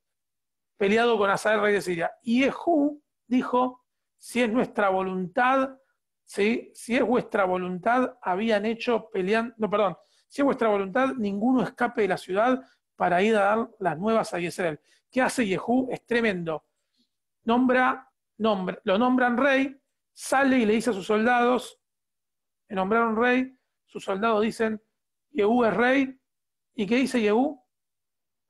S1: con Hazael, rey de Siria. Y Jehú dijo, si es nuestra voluntad, ¿sí? Si es vuestra voluntad, habían hecho peleando, no, perdón, si es vuestra voluntad, ninguno escape de la ciudad para ir a dar las nuevas a Yezreel. ¿Qué hace Jehú? Es tremendo. Lo nombran rey, sale y le dice a sus soldados, me nombraron rey, sus soldados dicen, Jehú es rey, ¿y qué dice Jehú?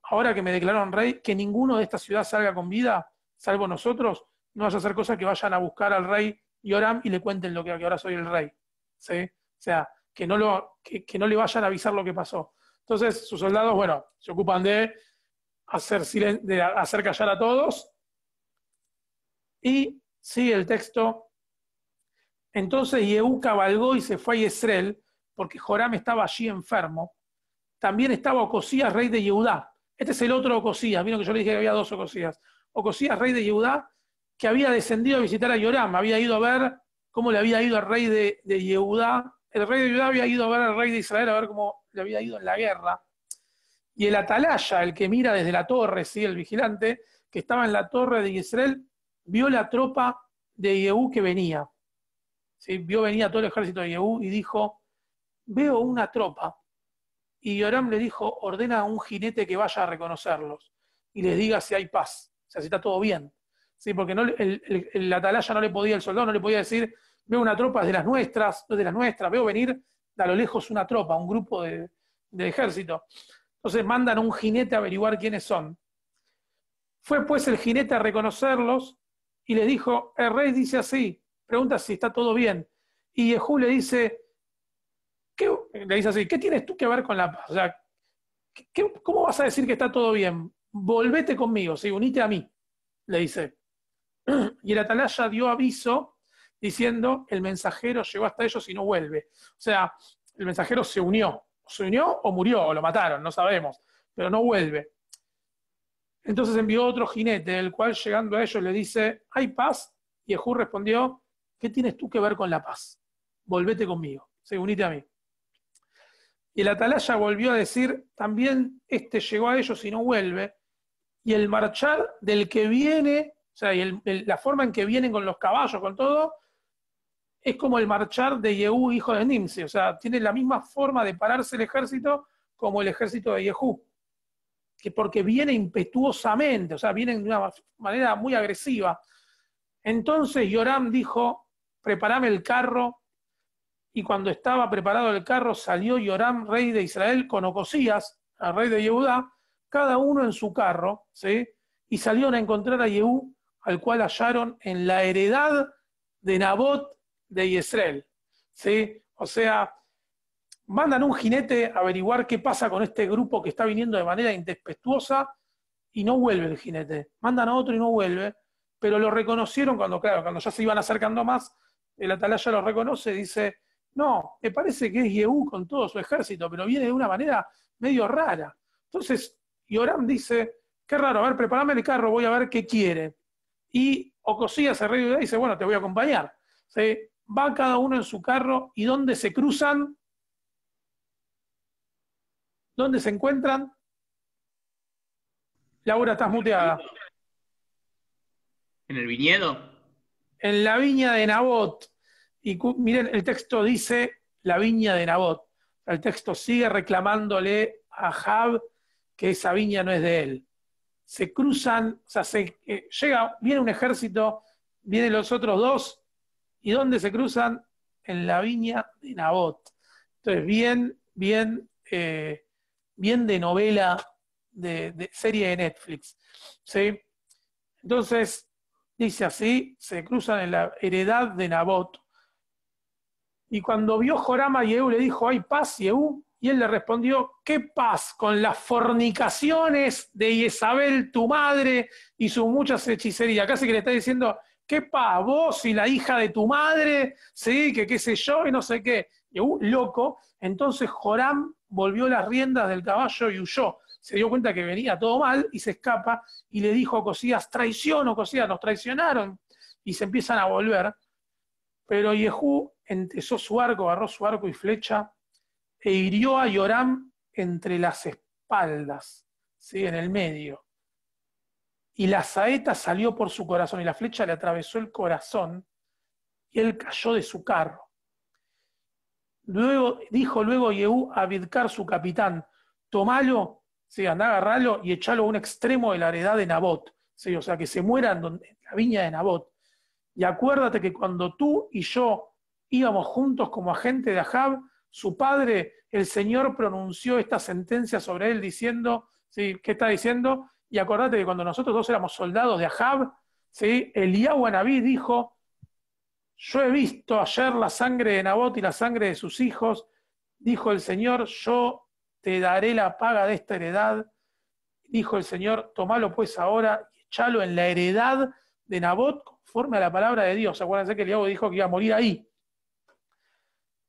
S1: Ahora que me declararon rey, que ninguno de esta ciudad salga con vida, salvo nosotros, no vaya a hacer cosa que vayan a buscar al rey Joram y le cuenten lo que ahora soy el rey. ¿Sí? O sea, que no le vayan a avisar lo que pasó. Entonces, sus soldados, bueno, se ocupan de hacer callar a todos. Y sigue el texto. Entonces Jehú cabalgó y se fue a Yezreel, porque Joram estaba allí enfermo. También estaba Ocosías, rey de Yehudá. Este es el otro Ocosías. Vieron que yo le dije que había dos Ocosías. Ocosías, rey de Yehudá, que había descendido a visitar a Joram. Había ido a ver cómo le había ido al rey de Yehudá. El rey de Yehudá había ido a ver al rey de Israel, a ver cómo le había ido en la guerra. Y el atalaya, el que mira desde la torre, ¿sí? El vigilante, que estaba en la torre de Israel, vio la tropa de Jehú que venía. ¿Sí? Venía todo el ejército de Jehú y dijo, veo una tropa. Y Joram le dijo, ordena a un jinete que vaya a reconocerlos y les diga si hay paz, o sea, si está todo bien. ¿Sí? Porque el atalaya no le podía, el soldado no le podía decir, veo una tropa, es de las nuestras, no es de las nuestras, veo venir de a lo lejos una tropa, un grupo de ejército. Entonces mandan a un jinete a averiguar quiénes son. Fue pues el jinete a reconocerlos y le dijo, el rey dice así, pregunta si está todo bien. Y Jehú le dice así, ¿qué tienes tú que ver con la paz? O sea, ¿cómo vas a decir que está todo bien? Volvete conmigo, ¿sí? Unite a mí, le dice. Y el atalaya dio aviso diciendo, el mensajero llegó hasta ellos y no vuelve. O sea, el mensajero se unió o murió, o lo mataron, no sabemos, pero no vuelve. Entonces envió otro jinete, el cual llegando a ellos le dice, ¿hay paz? Y Jehú respondió, ¿qué tienes tú que ver con la paz? Volvete conmigo, ¿sí? Unite a mí. Y el atalaya volvió a decir, también llegó a ellos y no vuelve, y el marchar del que viene, o sea, la forma en que vienen con los caballos, con todo, es como el marchar de Jehú, hijo de Nimsi, o sea, tiene la misma forma de pararse el ejército como el ejército de Jehú, que porque viene impetuosamente, o sea, vienen de una manera muy agresiva. Entonces Joram dijo, prepárame el carro. Y cuando estaba preparado el carro, salió Joram, rey de Israel, con Ocosías, el rey de Yehudá, cada uno en su carro, ¿sí? Y salieron a encontrar a Jehú, al cual hallaron en la heredad de Nabot de Yezreel, ¿sí? O sea, mandan un jinete a averiguar qué pasa con este grupo que está viniendo de manera intempestuosa y no vuelve el jinete. Mandan a otro y no vuelve, pero lo reconocieron cuando ya se iban acercando más, el atalaya lo reconoce y dice, no, me parece que es Jehú con todo su ejército, pero viene de una manera medio rara. Entonces, Joram dice, qué raro, a ver, prepárame el carro, voy a ver qué quiere. Y Ocosías, el rey de Judá, dice, bueno, te voy a acompañar. ¿Sí? Va cada uno en su carro, y ¿dónde se cruzan? ¿Dónde se encuentran? Laura, estás muteada.
S9: ¿En el viñedo?
S1: En la viña de Nabot. Y miren, el texto dice, la viña de Nabot. El texto sigue reclamándole a Ahab que esa viña no es de él. Se cruzan, o sea, viene un ejército, vienen los otros dos, ¿y dónde se cruzan? En la viña de Nabot. Entonces, bien de novela, de serie de Netflix. ¿Sí? Entonces, dice así, se cruzan en la heredad de Nabot. Y cuando vio Joram a Yehú, le dijo, ¿hay paz, Yehú? Y él le respondió, ¿qué paz con las fornicaciones de Jezabel, tu madre, y sus muchas hechicerías? Casi que le está diciendo, ¿qué paz, vos y la hija de tu madre? Sí, que qué sé yo, y no sé qué. Yehú, loco. Entonces Joram volvió las riendas del caballo y huyó. Se dio cuenta que venía todo mal y se escapa y le dijo a Ocosías, traición, Ocosías, nos traicionaron. Y se empiezan a volver. Pero Yehú entesó su arco, agarró su arco y flecha e hirió a Joram entre las espaldas, ¿sí? En el medio. Y la saeta salió por su corazón y la flecha le atravesó el corazón y él cayó de su carro. Dijo luego Yehú a Bidkar, su capitán, tomalo, ¿sí? Andá, agarralo y echalo a un extremo de la heredad de Nabot, ¿sí? O sea, que se muera en la viña de Nabot. Y acuérdate que cuando tú y yo íbamos juntos como agentes de Ahab, su padre, el Señor pronunció esta sentencia sobre él diciendo, ¿sí? ¿Qué está diciendo? Y acordate que cuando nosotros dos éramos soldados de Ahab, ¿sí? Eliyahu Anabí dijo, yo he visto ayer la sangre de Nabot y la sangre de sus hijos, dijo el Señor, yo te daré la paga de esta heredad. Dijo el Señor, tomalo pues ahora y echalo en la heredad de Nabot conforme a la palabra de Dios. Acuérdense que Eliyahu dijo que iba a morir ahí.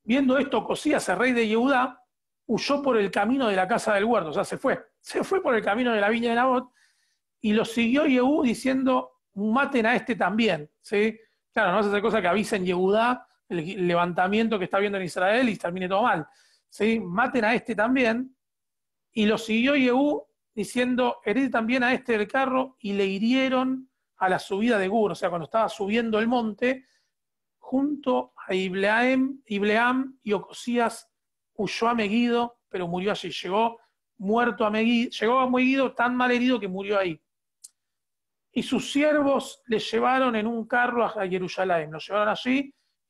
S1: Viendo esto, Ocosías, el rey de Yehudá, huyó por el camino de la casa del huerto, o sea, se fue por el camino de la viña de Nabot, y lo siguió Yehú diciendo, maten a este también, ¿sí? Claro, no es esa cosa que avisen Yehudá el levantamiento que está viendo en Israel y termine todo mal, ¿sí? Maten a este también, y lo siguió Yehú diciendo, herid también a este del carro, y le hirieron a la subida de Gur, o sea, cuando estaba subiendo el monte, junto a Ibleam y Ocosías huyó a Megiddo, pero murió allí. Llegó muerto a Megiddo, llegó a Megiddo tan mal herido que murió ahí. Y sus siervos le llevaron en un carro a Jerusalén, lo llevaron allí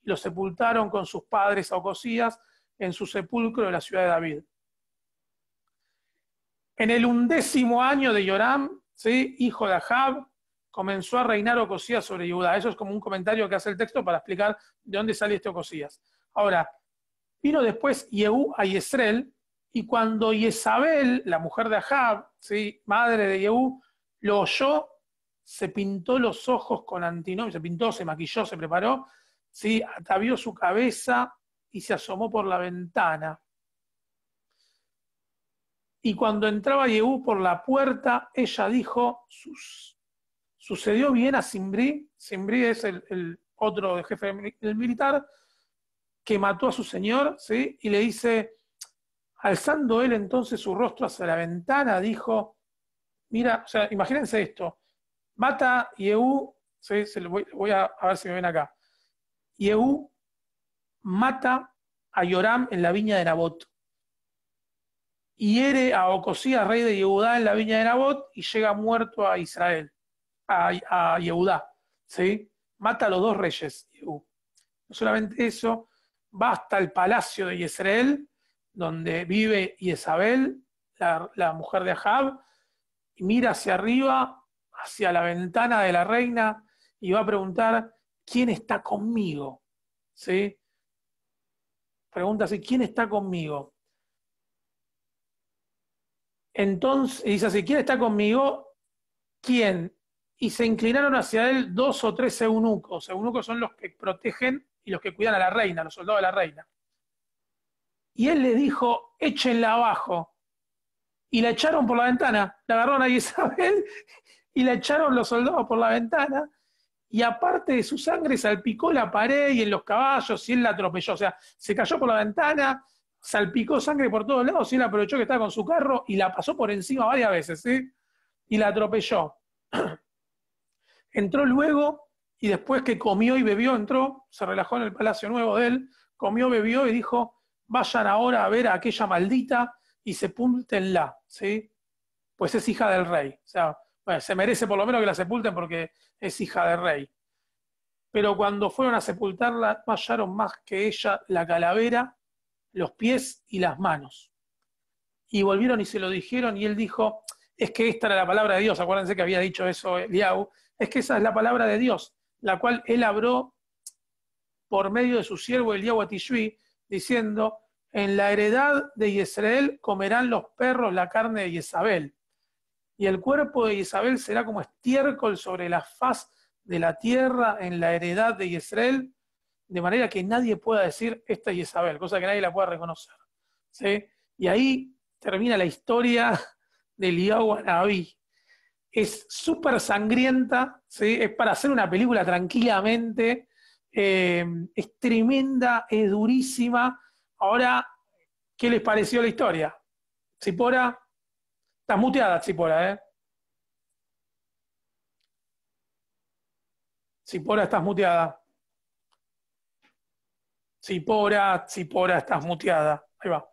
S1: y lo sepultaron con sus padres a Ocosías en su sepulcro de la ciudad de David. En el 11º año de Joram, ¿sí? Hijo de Ahab, comenzó a reinar Ocosías sobre Judá. Eso es como un comentario que hace el texto para explicar de dónde sale este Ocosías. Ahora, vino después Yehú a Yezreel, y cuando Jezabel, la mujer de Ahab, ¿sí? Madre de Yehú, lo oyó, se pintó los ojos con antinomio, se maquilló, se preparó, ¿sí? Atavió su cabeza y se asomó por la ventana. Y cuando entraba Yehú por la puerta, ella dijo, sucedió bien a Zimri. Zimri es el otro jefe del militar que mató a su señor, ¿sí? Y le dice, alzando él entonces su rostro hacia la ventana, dijo, mira, o sea, imagínense esto, mata Yehú, ¿sí? Voy a ver si me ven acá. Yehú mata a Joram en la viña de Nabot. Hiere a Ocosías, rey de Yehudá, en la viña de Nabot, y llega muerto a Israel. A Yehudá, ¿sí? Mata a los dos reyes, Yehú. No solamente eso, va hasta el palacio de Yezreel, donde vive Jezabel, la mujer de Ahab, y mira hacia arriba, hacia la ventana de la reina, y va a preguntar, ¿quién está conmigo? ¿Sí? Pregunta así, ¿quién está conmigo? Entonces, dice así, ¿quién está conmigo? ¿Quién? Y se inclinaron hacia él 2 o 3 eunucos. Eunucos son los que protegen y los que cuidan a la reina, los soldados de la reina. Y él le dijo, échenla abajo. Y la echaron por la ventana. La agarraron a Isabel y la echaron los soldados por la ventana. Y aparte de su sangre salpicó la pared y en los caballos y él la atropelló. O sea, se cayó por la ventana, salpicó sangre por todos lados y él aprovechó que estaba con su carro y la pasó por encima varias veces, ¿sí? Y la atropelló. Entró luego y después que comió y bebió, entró, se relajó en el palacio nuevo de él, comió, bebió y dijo, vayan ahora a ver a aquella maldita y sepúltenla, ¿sí? Pues es hija del rey. O sea, bueno, se merece por lo menos que la sepulten porque es hija del rey. Pero cuando fueron a sepultarla, no hallaron más que ella la calavera, los pies y las manos. Y volvieron y se lo dijeron y él dijo, es que esta era la palabra de Dios, acuérdense que había dicho eso Eliau, es que esa es la palabra de Dios, la cual él habló por medio de su siervo Eliau a Tishbi, diciendo, en la heredad de Israel comerán los perros la carne de Jezabel, y el cuerpo de Jezabel será como estiércol sobre la faz de la tierra en la heredad de Israel, de manera que nadie pueda decir, esta es Jezabel, cosa que nadie la pueda reconocer. ¿Sí? Y ahí termina la historia de Eliyahu Hanabí. Es súper sangrienta, ¿sí? Es para hacer una película tranquilamente, es tremenda, es durísima. Ahora, ¿qué les pareció la historia? Zipora, estás muteada, Zipora, ¿eh? Zipora, estás muteada. Zipora, estás muteada. Ahí va.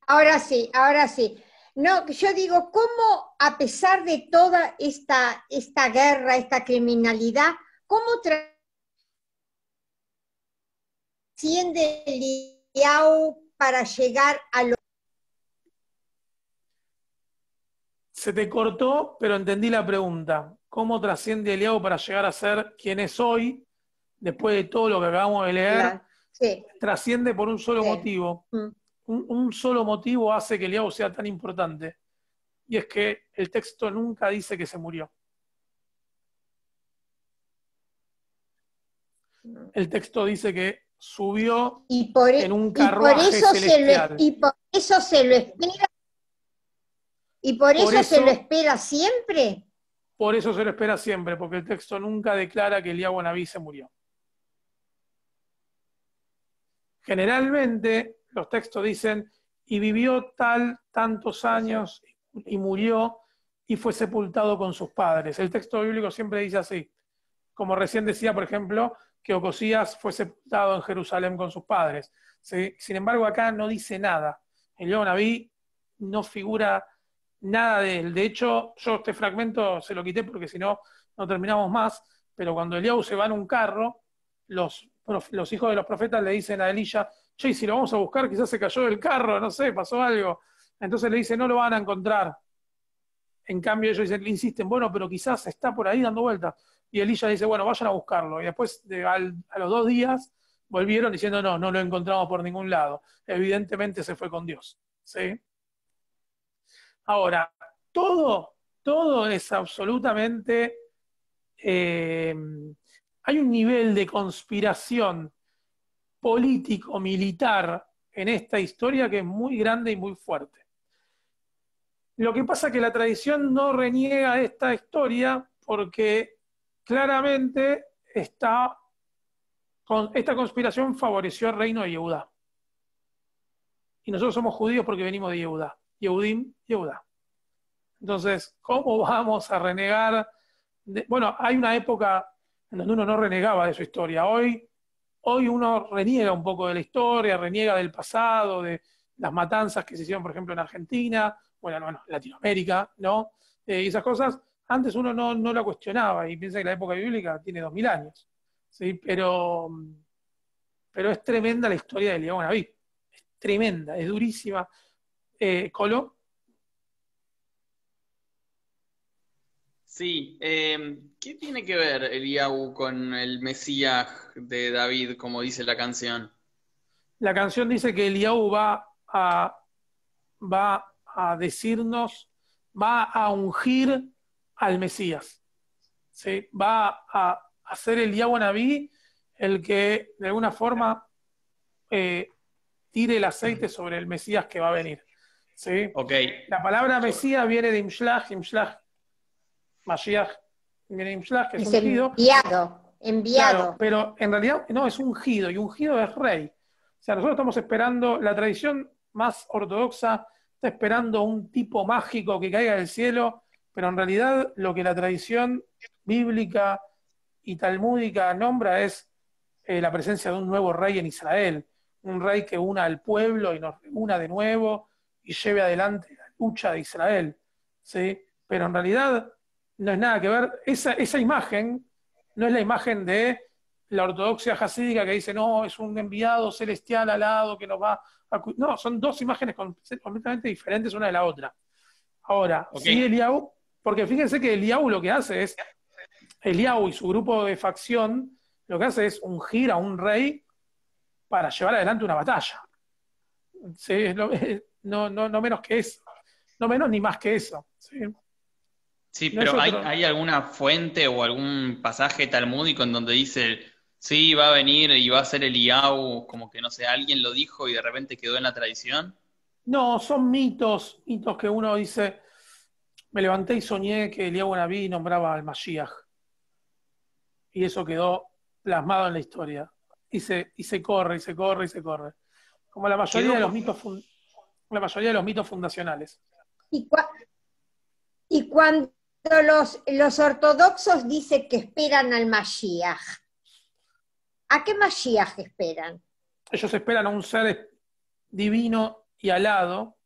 S6: Ahora sí, ahora sí. No, yo digo, ¿cómo a pesar de toda esta guerra, esta criminalidad, cómo trasciende Eliyahu para llegar a lo...
S1: Se te cortó, pero entendí la pregunta. ¿Cómo trasciende Eliyahu para llegar a ser quien es hoy, después de todo lo que acabamos de leer?
S6: Sí.
S1: Trasciende por un solo motivo. Un solo motivo hace que Eliyahu sea tan importante. Y es que el texto nunca dice que se murió. El texto dice que subió en un carruaje celestial.
S6: Y por eso se lo espera. ¿Y por eso se lo espera siempre?
S1: Por eso se lo espera siempre, porque el texto nunca declara que Eliyahu Hanabí se murió. Generalmente los textos dicen, y vivió tantos años, y murió, y fue sepultado con sus padres. El texto bíblico siempre dice así. Como recién decía, por ejemplo, que Ocosías fue sepultado en Jerusalén con sus padres. ¿Sí? Sin embargo, acá no dice nada. Eliyahu Hanabí no figura nada de él. De hecho, yo este fragmento se lo quité porque si no, no terminamos más, pero cuando Eliyahu se va en un carro, los hijos de los profetas le dicen a Elías, che, si lo vamos a buscar, quizás se cayó del carro, no sé, pasó algo. Entonces le dice, no lo van a encontrar. En cambio ellos le insisten, bueno, pero quizás está por ahí dando vueltas. Y Elías dice, bueno, vayan a buscarlo. Y después, a los 2 días, volvieron diciendo, no lo encontramos por ningún lado. Evidentemente se fue con Dios. ¿Sí? Ahora, todo es absolutamente... hay un nivel de conspiración político-militar en esta historia que es muy grande y muy fuerte. Lo que pasa es que la tradición no reniega esta historia porque claramente esta conspiración favoreció al reino de Yehudá. Y nosotros somos judíos porque venimos de Yehudá. Yehudim, Yehudá. Entonces, ¿cómo vamos a renegar? Bueno, hay una época en donde uno no renegaba de su historia. Hoy uno reniega un poco de la historia, reniega del pasado, de las matanzas que se hicieron, por ejemplo, en Argentina, bueno, Latinoamérica, ¿no? Y esas cosas, antes uno no la cuestionaba y piensa que la época bíblica tiene 2000 años. ¿Sí? Pero es tremenda la historia de Eliyahu Hanabí. Es tremenda, es durísima. ¿Colo?
S9: Sí, ¿qué tiene que ver Eliyahu con el Mesías de David, como dice la canción?
S1: La canción dice que Eliyahu va a decirnos, va a ungir al Mesías. ¿Sí? Va a hacer Eliyahu Hanabí el que de alguna forma tire el aceite sobre el Mesías que va a venir. ¿Sí?
S9: Okay.
S1: La palabra Mesías viene de Imshlach, Mashiach, viene de Imshlach, que es ungido.
S6: Enviado.
S1: Claro, pero en realidad no, es ungido, y ungido es rey. O sea, nosotros estamos esperando, la tradición más ortodoxa está esperando un tipo mágico que caiga del cielo, pero en realidad lo que la tradición bíblica y talmúdica nombra es la presencia de un nuevo rey en Israel, un rey que una al pueblo y nos una de nuevo y lleve adelante la lucha de Israel, ¿sí? Pero en realidad no es nada que ver, esa imagen no es la imagen de la ortodoxia jasídica que dice, no, es un enviado celestial alado que nos va a... No, son dos imágenes completamente diferentes una de la otra. Ahora, sí Eliyahu, porque fíjense que Eliyahu lo que hace es, Eliyahu y su grupo de facción, lo que hace es ungir a un rey para llevar adelante una batalla. ¿Sí? No menos que eso. No menos ni más que eso. ¿Sí?
S9: Sí, pero ¿hay alguna fuente o algún pasaje talmúdico en donde dice, sí, va a venir y va a ser Eliyahu, como que no sé, alguien lo dijo y de repente quedó en la tradición?
S1: No, son mitos que uno dice, me levanté y soñé que Eliyahu Nabí nombraba al Mashiach. Y eso quedó plasmado en la historia. Y se corre, y se corre, y se corre. Como la mayoría de los mitos fundacionales.
S6: Y cuando los ortodoxos dicen que esperan al Mashiach, ¿a qué Mashiach esperan?
S1: Ellos esperan a un ser divino y alado,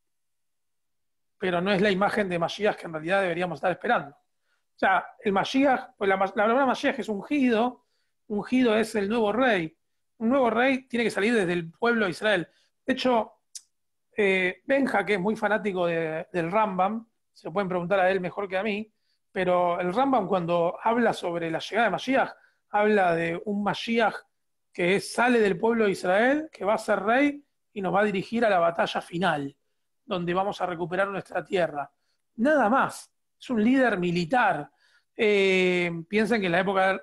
S1: pero no es la imagen de Mashiach que en realidad deberíamos estar esperando. O sea, el Mashiach, pues la palabra Mashiach es ungido es el nuevo rey. Un nuevo rey tiene que salir desde el pueblo de Israel. De hecho, Benja, que es muy fanático del Rambam, se lo pueden preguntar a él mejor que a mí, pero el Rambam cuando habla sobre la llegada de Mashiach, habla de un Mashiach que sale del pueblo de Israel, que va a ser rey y nos va a dirigir a la batalla final, donde vamos a recuperar nuestra tierra. Nada más. Es un líder militar. Piensen que en la época,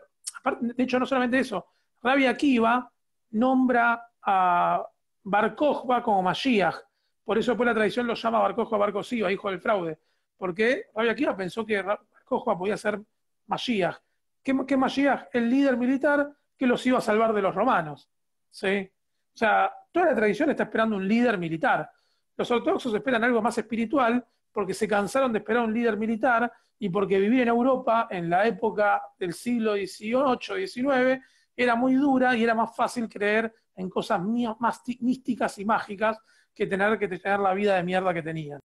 S1: de hecho no solamente eso, Rabbi Akiva nombra a Bar Kokhba como Mashiach. Por eso después la tradición lo llama Bar Kokhba Bar Kosiva, hijo del fraude. Porque Rabbi Akiva pensó que Bar Kokhba podía ser Mashiach. ¿Qué Mashiach? El líder militar que los iba a salvar de los romanos. ¿Sí? O sea, toda la tradición está esperando un líder militar. Los ortodoxos esperan algo más espiritual porque se cansaron de esperar un líder militar y porque vivir en Europa en la época del siglo XVIII, XIX, era muy dura y era más fácil creer en cosas más místicas y mágicas que tener la vida de mierda que tenían.